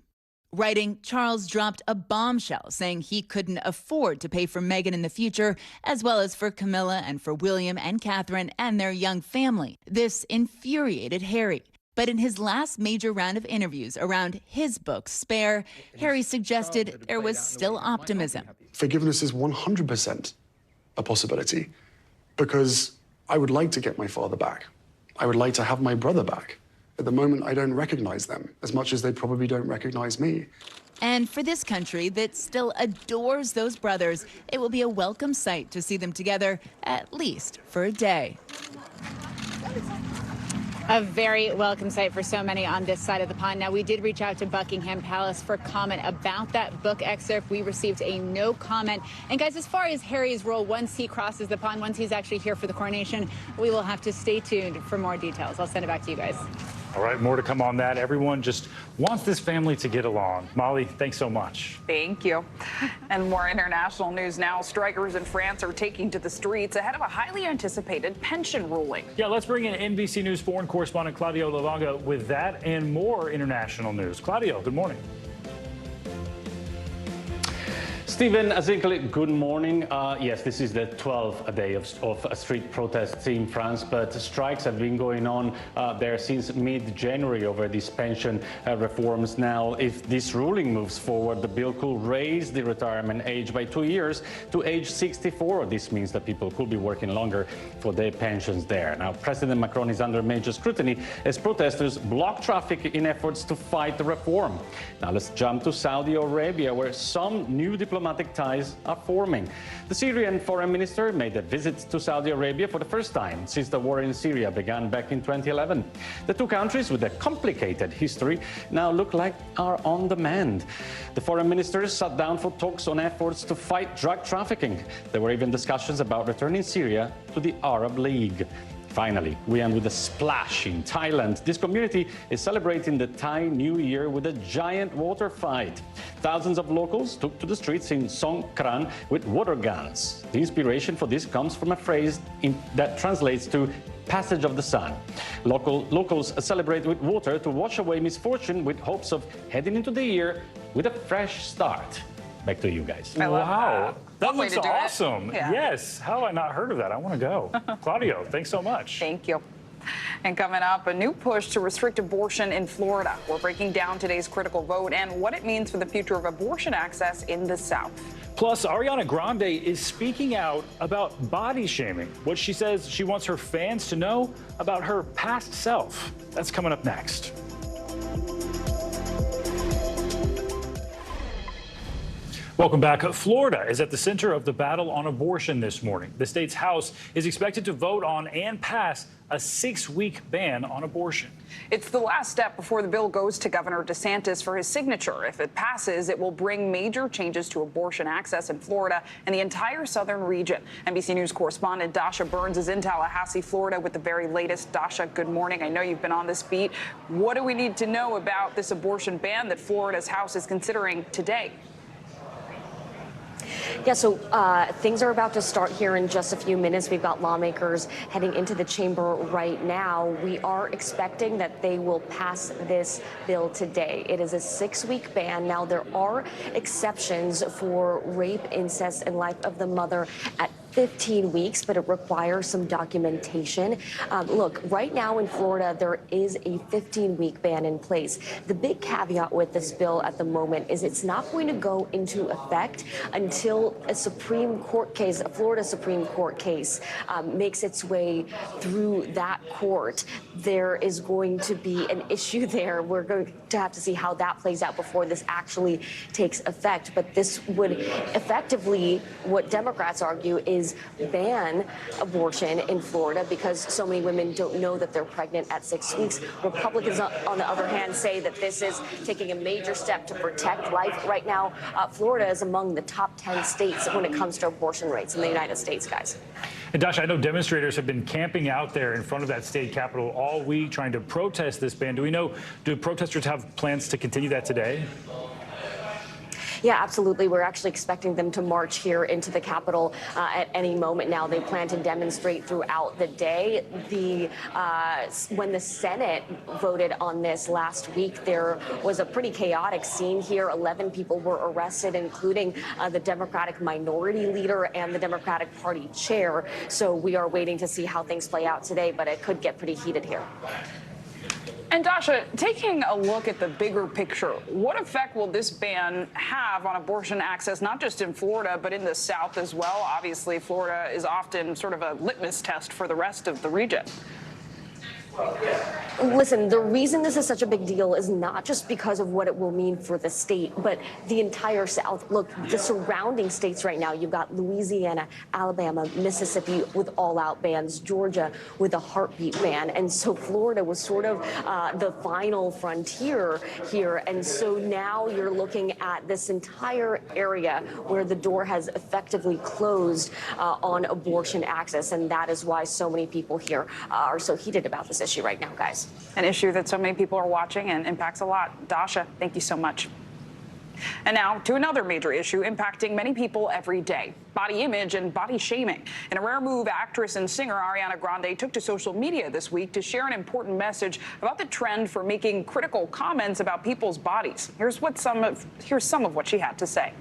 Writing, Charles dropped a bombshell saying he couldn't afford to pay for Meghan in the future, as well as for Camilla and for William and Catherine and their young family. This infuriated Harry. But in his last major round of interviews around his book, Spare, Harry suggested there was still optimism. Forgiveness is 100% a possibility, because I would like to get my father back. I would like to have my brother back. At the moment, I don't recognize them as much as they probably don't recognize me. And for this country that still adores those brothers, it will be a welcome sight to see them together, at least for a day. A very welcome sight for so many on this side of the pond. Now, we did reach out to Buckingham Palace for comment about that book excerpt. We received a no comment. And guys, as far as Harry's role, once he crosses the pond, once he's actually here for the coronation, we will have to stay tuned for more details. I'll send it back to you guys. All right, more to come on that. Everyone just wants this family to get along. Molly, thanks so much. Thank you. And more international news now. Strikers in France are taking to the streets ahead of a highly anticipated pension ruling. Yeah, let's bring in NBC News foreign correspondent Claudio Lavanga with that and more international news. Claudio, good morning. Stephen Azinkle, good morning. Yes, this is the 12th day of street protests in France, but strikes have been going on there since mid-January over these pension reforms. Now, if this ruling moves forward, the bill could raise the retirement age by 2 years to age 64. This means that people could be working longer for their pensions there. Now, President Macron is under major scrutiny as protesters block traffic in efforts to fight the reform. Now, let's jump to Saudi Arabia, where some new diplomatic ties are forming. The Syrian foreign minister made a visit to Saudi Arabia for the first time since the war in Syria began back in 2011. The two countries with a complicated history now look like are on demand. The foreign ministers sat down for talks on efforts to fight drug trafficking. There were even discussions about returning Syria to the Arab League. Finally, we end with a splash in Thailand. This community is celebrating the Thai New Year with a giant water fight. Thousands of locals took to the streets in Songkran with water guns. The inspiration for this comes from a phrase that translates to passage of the sun. Locals celebrate with water to wash away misfortune with hopes of heading into the year with a fresh start. Back to you guys. Wow. That looks awesome. Yeah. Yes. How have I not heard of that? I want to go. Claudio, thanks so much. Thank you. And coming up, a new push to restrict abortion in Florida. We're breaking down today's critical vote and what it means for the future of abortion access in the South. Plus, Ariana Grande is speaking out about body shaming, what she says she wants her fans to know about her past self. That's coming up next. Welcome back. Florida is at the center of the battle on abortion this morning. The state's House is expected to vote on and pass a 6-week ban on abortion. It's the last step before the bill goes to Governor DeSantis for his signature. If it passes, it will bring major changes to abortion access in Florida and the entire southern region. NBC News correspondent Dasha Burns is in Tallahassee, Florida with the very latest. Dasha, good morning. I know you've been on this beat. What do we need to know about this abortion ban that Florida's House is considering today? Yeah, so things are about to start here in just a few minutes. We've got lawmakers heading into the chamber right now. We are expecting that they will pass this bill today. It is a 6-week ban. Now, there are exceptions for rape, incest, and life of the mother at 15 weeks, but it requires some documentation. Look, right now in Florida, there is a 15-week ban in place. The big caveat with this bill at the moment is it's not going to go into effect until a Supreme Court case, a Florida Supreme Court case, makes its way through that court. There is going to be an issue there. We're going to have to see how that plays out before this actually takes effect. But this would effectively, what Democrats argue, is ban abortion in Florida because so many women don't know that they're pregnant at 6 weeks. Republicans, on the other hand, say that this is taking a major step to protect life. Right now, Florida is among the top 10 states when it comes to abortion rates in the United States, guys. And Dasha, I know demonstrators have been camping out there in front of that state capitol all week trying to protest this ban. Do protesters have plans to continue that today? Yeah, absolutely. We're actually expecting them to march here into the Capitol at any moment now. They plan to demonstrate throughout the day. When the Senate voted on this last week, there was a pretty chaotic scene here. 11 people were arrested, including the Democratic minority leader and the Democratic Party chair. So we are waiting to see how things play out today, but it could get pretty heated here. And Dasha, taking a look at the bigger picture, what effect will this ban have on abortion access, not just in Florida, but in the South as well? Obviously, Florida is often sort of a litmus test for the rest of the region. Listen, the reason this is such a big deal is not just because of what it will mean for the state, but the entire South. Look, the surrounding states right now, you've got Louisiana, Alabama, Mississippi with all-out bans, Georgia with a heartbeat ban. And so Florida was sort of the final frontier here. And so now you're looking at this entire area where the door has effectively closed on abortion access. And that is why so many people here are so heated about this issue right now, guys. An issue that so many people are watching and impacts a lot. Dasha, thank you so much. And now to another major issue impacting many people every day, body image and body shaming. In a rare move, actress and singer Ariana Grande took to social media this week to share an important message about the trend for making critical comments about people's bodies. Here's some of what she had to say.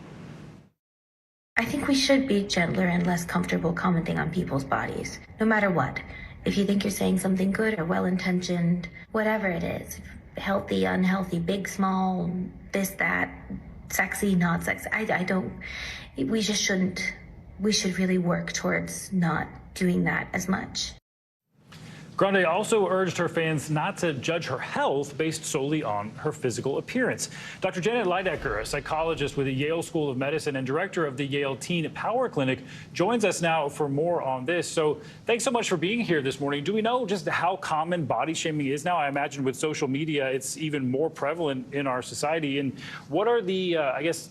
I think we should be gentler and less comfortable commenting on people's bodies, no matter what. If you think you're saying something good or well-intentioned, whatever it is, healthy, unhealthy, big, small, this, that, sexy, not sexy, we just shouldn't. We should really work towards not doing that as much. Grande also urged her fans not to judge her health based solely on her physical appearance. Dr. Janet Leidecker, a psychologist with the Yale School of Medicine and director of the Yale Teen Power Clinic, joins us now for more on this. So thanks so much for being here this morning. Do we know just how common body shaming is now? I imagine with social media, it's even more prevalent in our society. And what are the,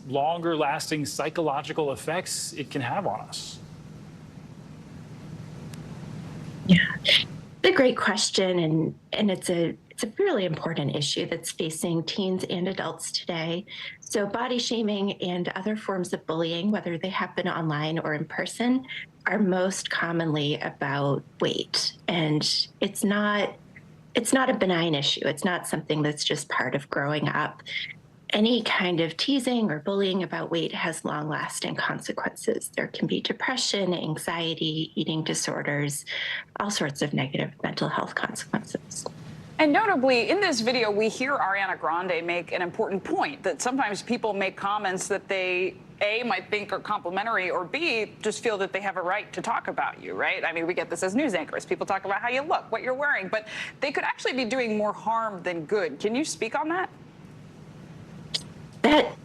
longer lasting psychological effects it can have on us? Yeah. It's a great question, and it's a really important issue that's facing teens and adults today. So body shaming and other forms of bullying, whether they happen online or in person, are most commonly about weight. And it's not a benign issue. It's not something that's just part of growing up. Any kind of teasing or bullying about weight has long-lasting consequences. There can be depression, anxiety, eating disorders, all sorts of negative mental health consequences. And notably, in this video, we hear Ariana Grande make an important point that sometimes people make comments that they, A, might think are complimentary, or B, just feel that they have a right to talk about you, right? I mean, we get this as news anchors. People talk about how you look, what you're wearing, but they could actually be doing more harm than good. Can you speak on that?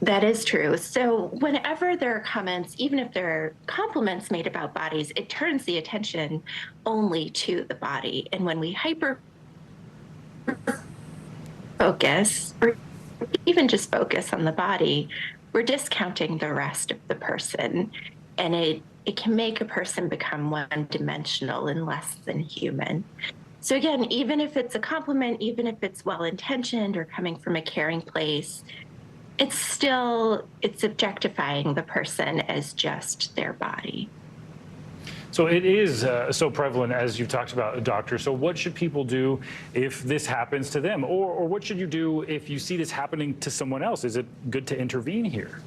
That is true. So whenever there are comments, even if there are compliments made about bodies, it turns the attention only to the body. And when we hyper focus, or even just focus on the body, we're discounting the rest of the person. And it can make a person become one-dimensional and less than human. So again, even if it's a compliment, even if it's well-intentioned or coming from a caring place, it's objectifying the person as just their body. So it is so prevalent, as you've talked about, doctor. So what should people do if this happens to them? Or what should you do if you see this happening to someone else? Is it good to intervene here?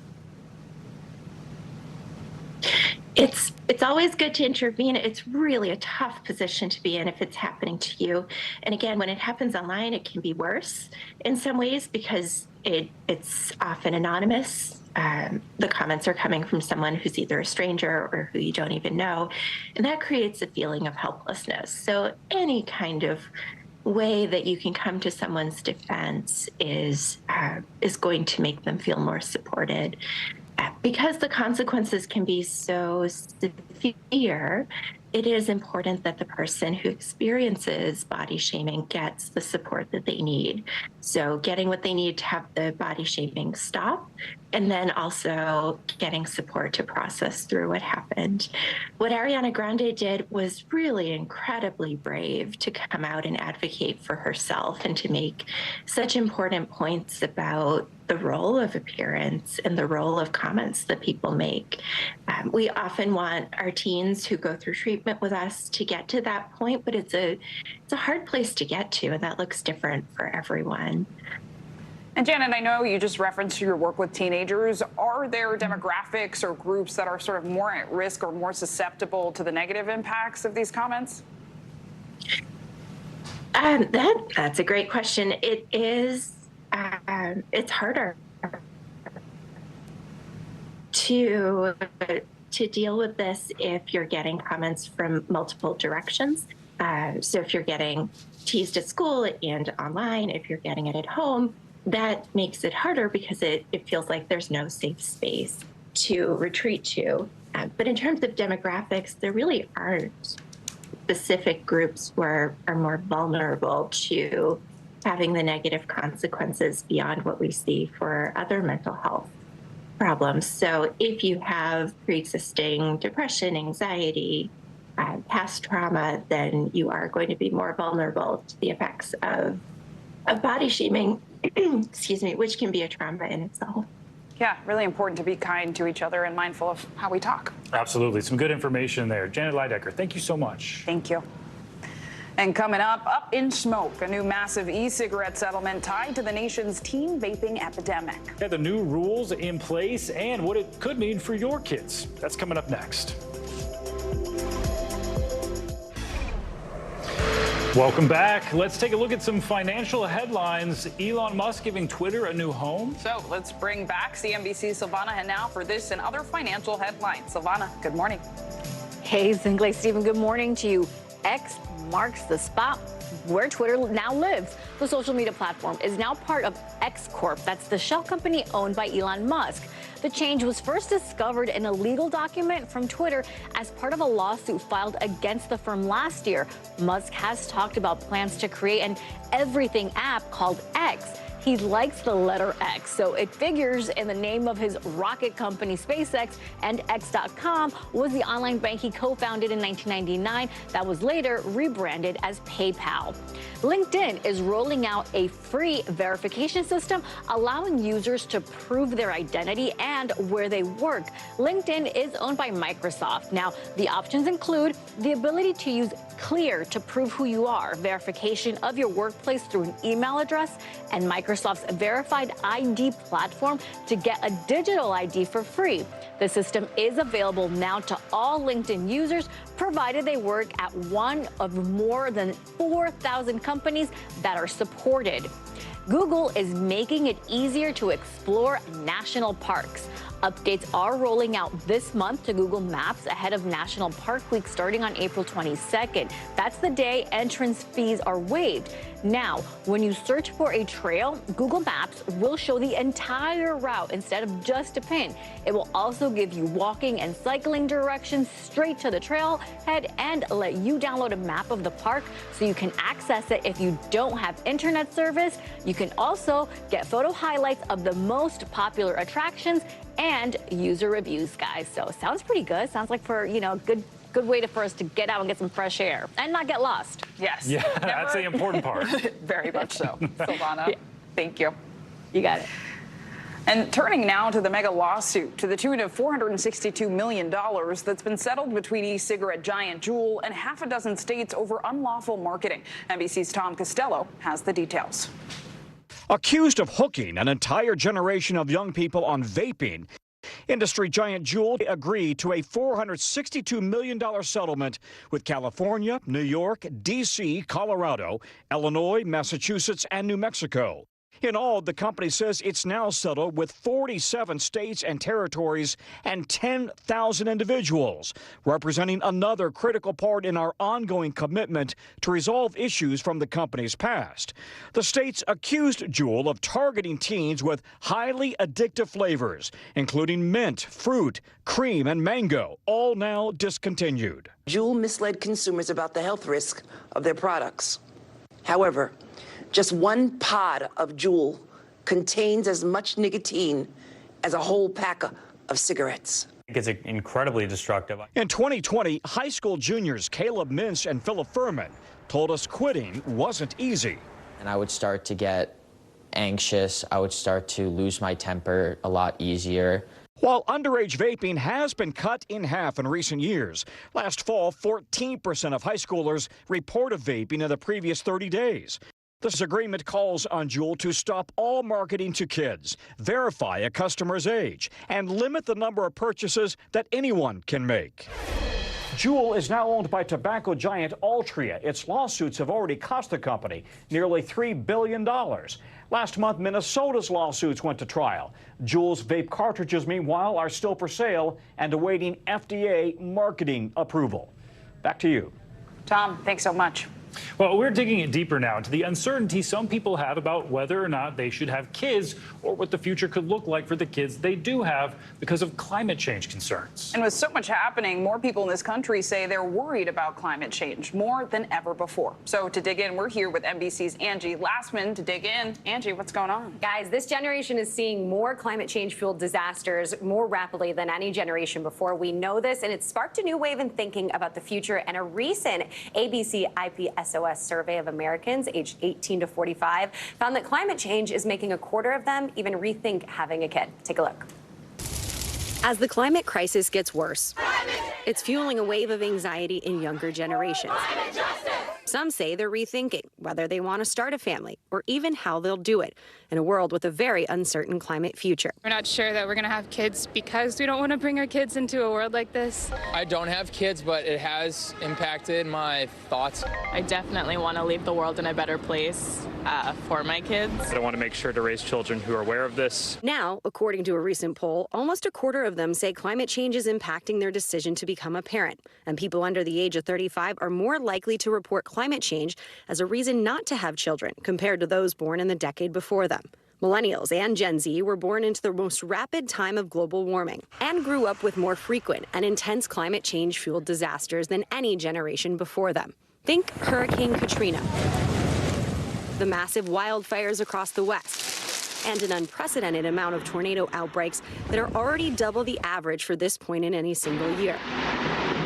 It's always good to intervene. It's really a tough position to be in if it's happening to you. And again, when it happens online, it can be worse in some ways because it's often anonymous. The comments are coming from someone who's either a stranger or who you don't even know. And that creates a feeling of helplessness. So any kind of way that you can come to someone's defense is going to make them feel more supported. Because the consequences can be so severe, it is important that the person who experiences body shaming gets the support that they need. So getting what they need to have the body shaming stop, and then also getting support to process through what happened. What Ariana Grande did was really incredibly brave to come out and advocate for herself and to make such important points about the role of appearance and the role of comments that people make. We often want our teens who go through treatment with us to get to that point, but it's a hard place to get to, and that looks different for everyone. And Janet, I know you just referenced your work with teenagers. Are there demographics or groups that are sort of more at risk or more susceptible to the negative impacts of these comments? That's a great question. It is. It's harder to deal with this if you're getting comments from multiple directions. So if you're getting teased at school and online, if you're getting it at home, that makes it harder because it feels like there's no safe space to retreat to. But in terms of demographics, there really aren't specific groups who are more vulnerable to having the negative consequences beyond what we see for other mental health problems. So if you have pre-existing depression, anxiety, past trauma, then you are going to be more vulnerable to the effects of body shaming, excuse me, which can be a trauma in itself. Yeah, really important to be kind to each other and mindful of how we talk. Absolutely. Some good information there. Janet Leidecker, thank you so much. Thank you. And coming up in smoke, a new massive e-cigarette settlement tied to the nation's teen vaping epidemic. Yeah, the new rules in place and what it could mean for your kids. That's coming up next. Welcome back. Let's take a look at some financial headlines. Elon Musk giving Twitter a new home. So let's bring back CNBC's Silvana Henao for this and other financial headlines. Silvana, good morning. Hey, Zingley, Stephen, good morning to you. X marks the spot where Twitter now lives. The social media platform is now part of X Corp. That's the shell company owned by Elon Musk. The change was first discovered in a legal document from Twitter as part of a lawsuit filed against the firm last year. Musk has talked about plans to create an everything app called X. He likes the letter X, so it figures in the name of his rocket company SpaceX, and X.com was the online bank he co-founded in 1999 that was later rebranded as PayPal. LinkedIn is rolling out a free verification system allowing users to prove their identity and where they work. LinkedIn is owned by Microsoft. Now, the options include the ability to use Clear to prove who you are, verification of your workplace through an email address, and Microsoft's verified ID platform to get a digital ID for free. The system is available now to all LinkedIn users, provided they work at one of more than 4,000 companies that are supported. Google is making it easier to explore national parks. Updates are rolling out this month to Google Maps ahead of National Park Week starting on April 22nd. That's the day entrance fees are waived. Now, when you search for a trail, Google Maps will show the entire route instead of just a pin. It will also give you walking and cycling directions straight to the trailhead and let you download a map of the park so you can access it if you don't have internet service. You can also get photo highlights of the most popular attractions and user reviews, guys. So sounds pretty good. Sounds like for, good way for us to get out and get some fresh air and not get lost. Yes. Yeah, that's the important part. Very much so. Silvana, Yeah. thank you. You got it. And turning now to the mega lawsuit to the tune of $462 million that's been settled between e-cigarette giant Juul and half a dozen states over unlawful marketing. NBC's Tom Costello has the details. Accused of hooking an entire generation of young people on vaping, industry giant Juul agreed to a $462 million settlement with California, New York, D.C., Colorado, Illinois, Massachusetts, and New Mexico. In all, the company says it's now settled with 47 states and territories and 10,000 individuals, representing another critical part in our ongoing commitment to resolve issues from the company's past. The states accused Juul of targeting teens with highly addictive flavors, including mint, fruit, cream, and mango, all now discontinued. Juul misled consumers about the health risk of their products. However, just one pod of Juul contains as much nicotine as a whole pack of cigarettes. It's incredibly destructive. In 2020, high school juniors Caleb Mintz and Philip Furman told us quitting wasn't easy. And I would start to get anxious. I would start to lose my temper a lot easier. While underage vaping has been cut in half in recent years, last fall, 14% of high schoolers reported vaping in the previous 30 days. This agreement calls on Juul to stop all marketing to kids, verify a customer's age, and limit the number of purchases that anyone can make. Juul is now owned by tobacco giant Altria. Its lawsuits have already cost the company nearly $3 billion. Last month, Minnesota's lawsuits went to trial. Juul's vape cartridges, meanwhile, are still for sale and awaiting FDA marketing approval. Back to you. Tom, thanks so much. Well, we're digging deeper now into the uncertainty some people have about whether or not they should have kids or what the future could look like for the kids they do have because of climate change concerns. And with so much happening, more people in this country say they're worried about climate change more than ever before. So to dig in, we're here with NBC's Angie Lastman to dig in. Angie, what's going on? Guys, this generation is seeing more climate change-fueled disasters more rapidly than any generation before. We know this, and it's sparked a new wave in thinking about the future. And a recent ABC IPSOS survey of Americans aged 18 to 45 found that climate change is making a quarter of them even rethink having a kid. Take a look. As the climate crisis gets worse, it's fueling a wave of anxiety in younger generations. Some say they're rethinking whether they want to start a family or even how they'll do it in a world with a very uncertain climate future. We're not sure that we're going to have kids because we don't want to bring our kids into a world like this. I don't have kids, but it has impacted my thoughts. I definitely want to leave the world in a better place for my kids. I want to make sure to raise children who are aware of this. Now, according to a recent poll, almost a quarter of them say climate change is impacting their decision to become a parent. And people under the age of 35 are more likely to report climate change as a reason not to have children compared to those born in the decade before them. Millennials and Gen Z were born into the most rapid time of global warming and grew up with more frequent and intense climate change-fueled disasters than any generation before them. Think Hurricane Katrina, the massive wildfires across the West, and an unprecedented amount of tornado outbreaks that are already double the average for this point in any single year.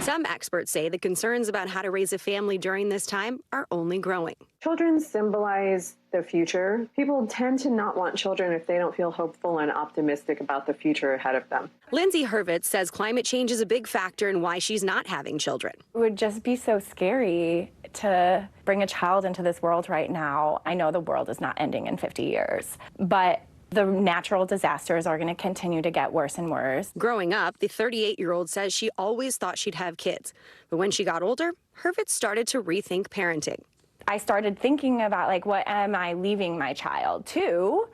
Some experts say the concerns about how to raise a family during this time are only growing. Children symbolize the future. People tend to not want children if they don't feel hopeful and optimistic about the future ahead of them. Lindsay Hurwitz says climate change is a big factor in why she's not having children. It would just be so scary to bring a child into this world right now. I know the world is not ending in 50 years, but the natural disasters are going to continue to get worse and worse. Growing up, the 38-year-old says she always thought she'd have kids. But when she got older, Hurwitz started to rethink parenting. I started thinking about, like, what am I leaving my child to?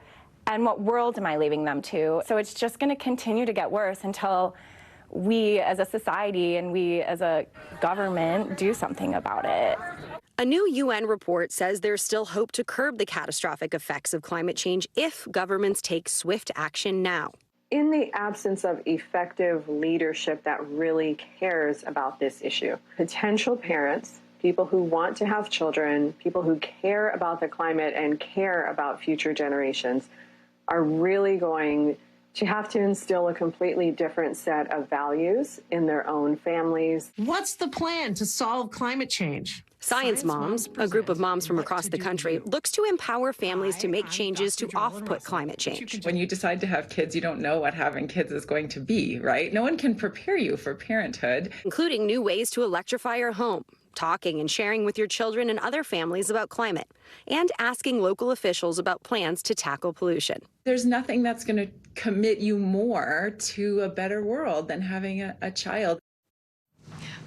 And what world am I leaving them to? So it's just going to continue to get worse until we as a society and we as a government do something about it. A new UN report says there's still hope to curb the catastrophic effects of climate change if governments take swift action now. In the absence of effective leadership that really cares about this issue, potential parents, people who want to have children, people who care about the climate and care about future generations are really going to have to instill a completely different set of values in their own families. What's the plan to solve climate change? Science Moms, a group of moms from across the country, looks to empower families to make changes to off-put climate change. When you decide to have kids, you don't know what having kids is going to be, right? No one can prepare you for parenthood. Including new ways to electrify your home, talking and sharing with your children and other families about climate, and asking local officials about plans to tackle pollution. There's nothing that's going to commit you more to a better world than having a child.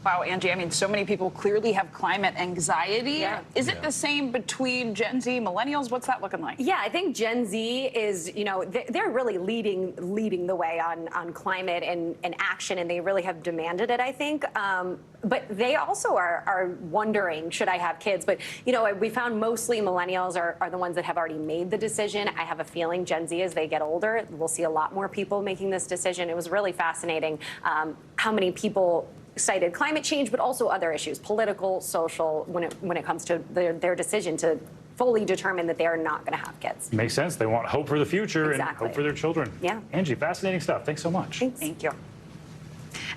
Wow, Angie, I mean, so many people clearly have climate anxiety. Yeah. Is it the same between Gen Z, millennials? What's that looking like? Yeah, I think Gen Z is, they're really leading the way on climate and action, and they really have demanded it, I think. But they also are wondering, should I have kids? But, we found mostly millennials are the ones that have already made the decision. I have a feeling Gen Z, as they get older, we'll see a lot more people making this decision. It was really fascinating how many people cited climate change, but also other issues, political, social, when it comes to their decision to fully determine that they are not going to have kids. Makes sense. They want hope for the future and Exactly. hope for their children. Yeah. Angie, fascinating stuff. Thanks so much. Thanks. Thank you.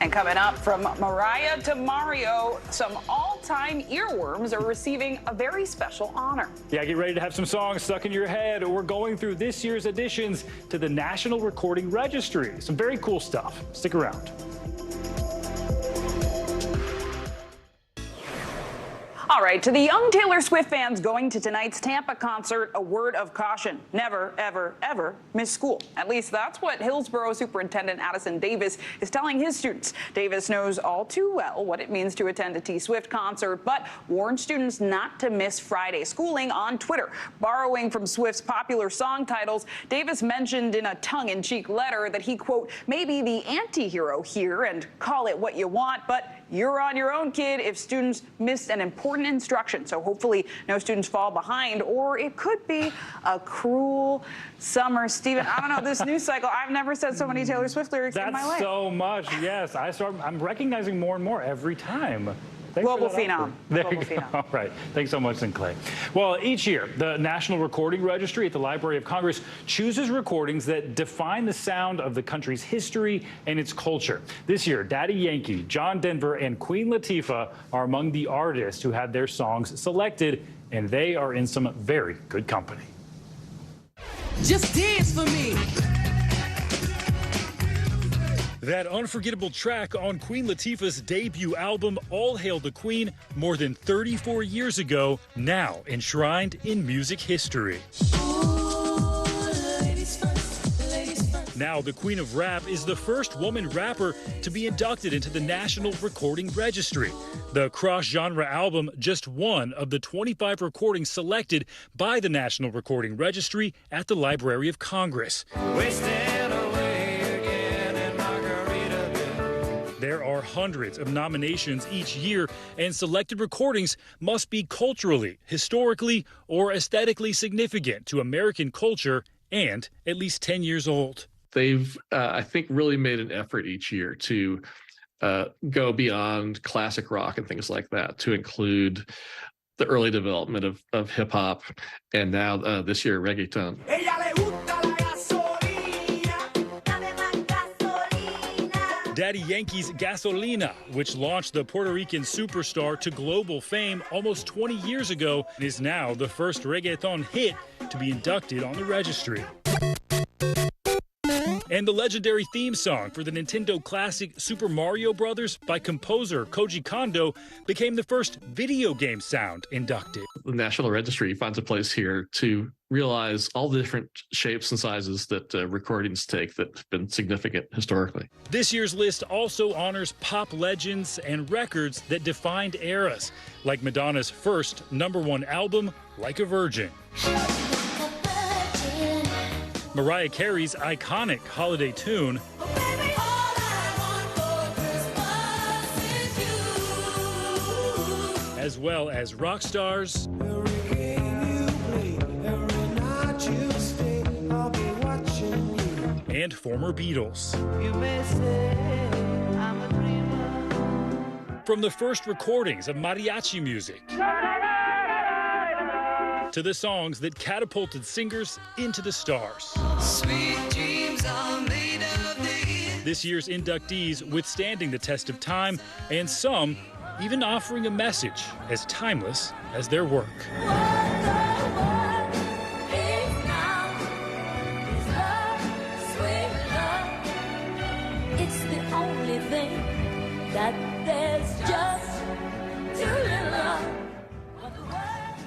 And coming up, from Mariah to Mario, some all-time earworms are receiving a very special honor. Yeah, get ready to have some songs stuck in your head. We're going through this year's additions to the National Recording Registry. Some very cool stuff. Stick around. All right, to the young Taylor Swift fans going to tonight's Tampa concert, a word of caution. Never, ever, ever miss school. At least that's what Hillsborough Superintendent Addison Davis is telling his students. Davis knows all too well what it means to attend a T Swift concert, but warned students not to miss Friday schooling on Twitter. Borrowing from Swift's popular song titles, Davis mentioned in a tongue-in-cheek letter that he, quote, may be the anti-hero here and call it what you want, but you're on your own, kid, if students missed an important instruction. So hopefully no students fall behind, or it could be a cruel summer. Steven, I don't know, this news cycle, I've never said so many Taylor Swift lyrics in my life. That's so much, yes. I'm recognizing more and more every time. Global phenom. There you go. All right. Thanks so much, Sinclair. Well, each year, the National Recording Registry at the Library of Congress chooses recordings that define the sound of the country's history and its culture. This year, Daddy Yankee, John Denver, and Queen Latifah are among the artists who had their songs selected, and they are in some very good company. Just dance for me. That unforgettable track on Queen Latifah's debut album, All Hail the Queen, more than 34 years ago, now enshrined in music history. Now, the Queen of Rap is the first woman rapper to be inducted into the National Recording Registry. The cross-genre album, just one of the 25 recordings selected by the National Recording Registry at the Library of Congress. There are hundreds of nominations each year, and selected recordings must be culturally, historically, or aesthetically significant to American culture and at least 10 years old. They've, I think, really made an effort each year to go beyond classic rock and things like that, to include the early development of hip hop, and now this year, reggaeton. Daddy Yankee's Gasolina, which launched the Puerto Rican superstar to global fame almost 20 years ago, is now the first reggaeton hit to be inducted on the registry. And the legendary theme song for the Nintendo classic Super Mario Bros. By composer Koji Kondo became the first video game sound inducted. The National Registry finds a place here to realize all the different shapes and sizes that recordings take that have been significant historically. This year's list also honors pop legends and records that defined eras, like Madonna's first #1 album, Like a Virgin. Mariah Carey's iconic holiday tune, as well as rock stars and former Beatles. From the first recordings of mariachi music to the songs that catapulted singers into the stars. Sweet dreams are made of these. This year's inductees withstanding the test of time, and some even offering a message as timeless as their work. It's the only thing that there's just too little of.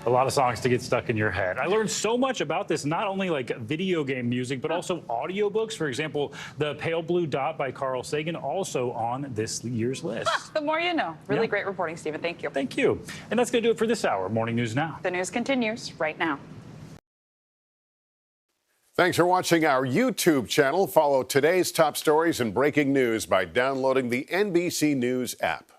A lot of songs to get stuck in your head. I learned so much about this, not only like video game music, but also audiobooks. For example, The Pale Blue Dot by Carl Sagan, also on this year's list. The more you know. Really great reporting, Stephen. Thank you. Thank you. And that's going to do it for this hour. Morning News Now. The news continues right now. Thanks for watching our YouTube channel. Follow today's top stories and breaking news by downloading the NBC News app.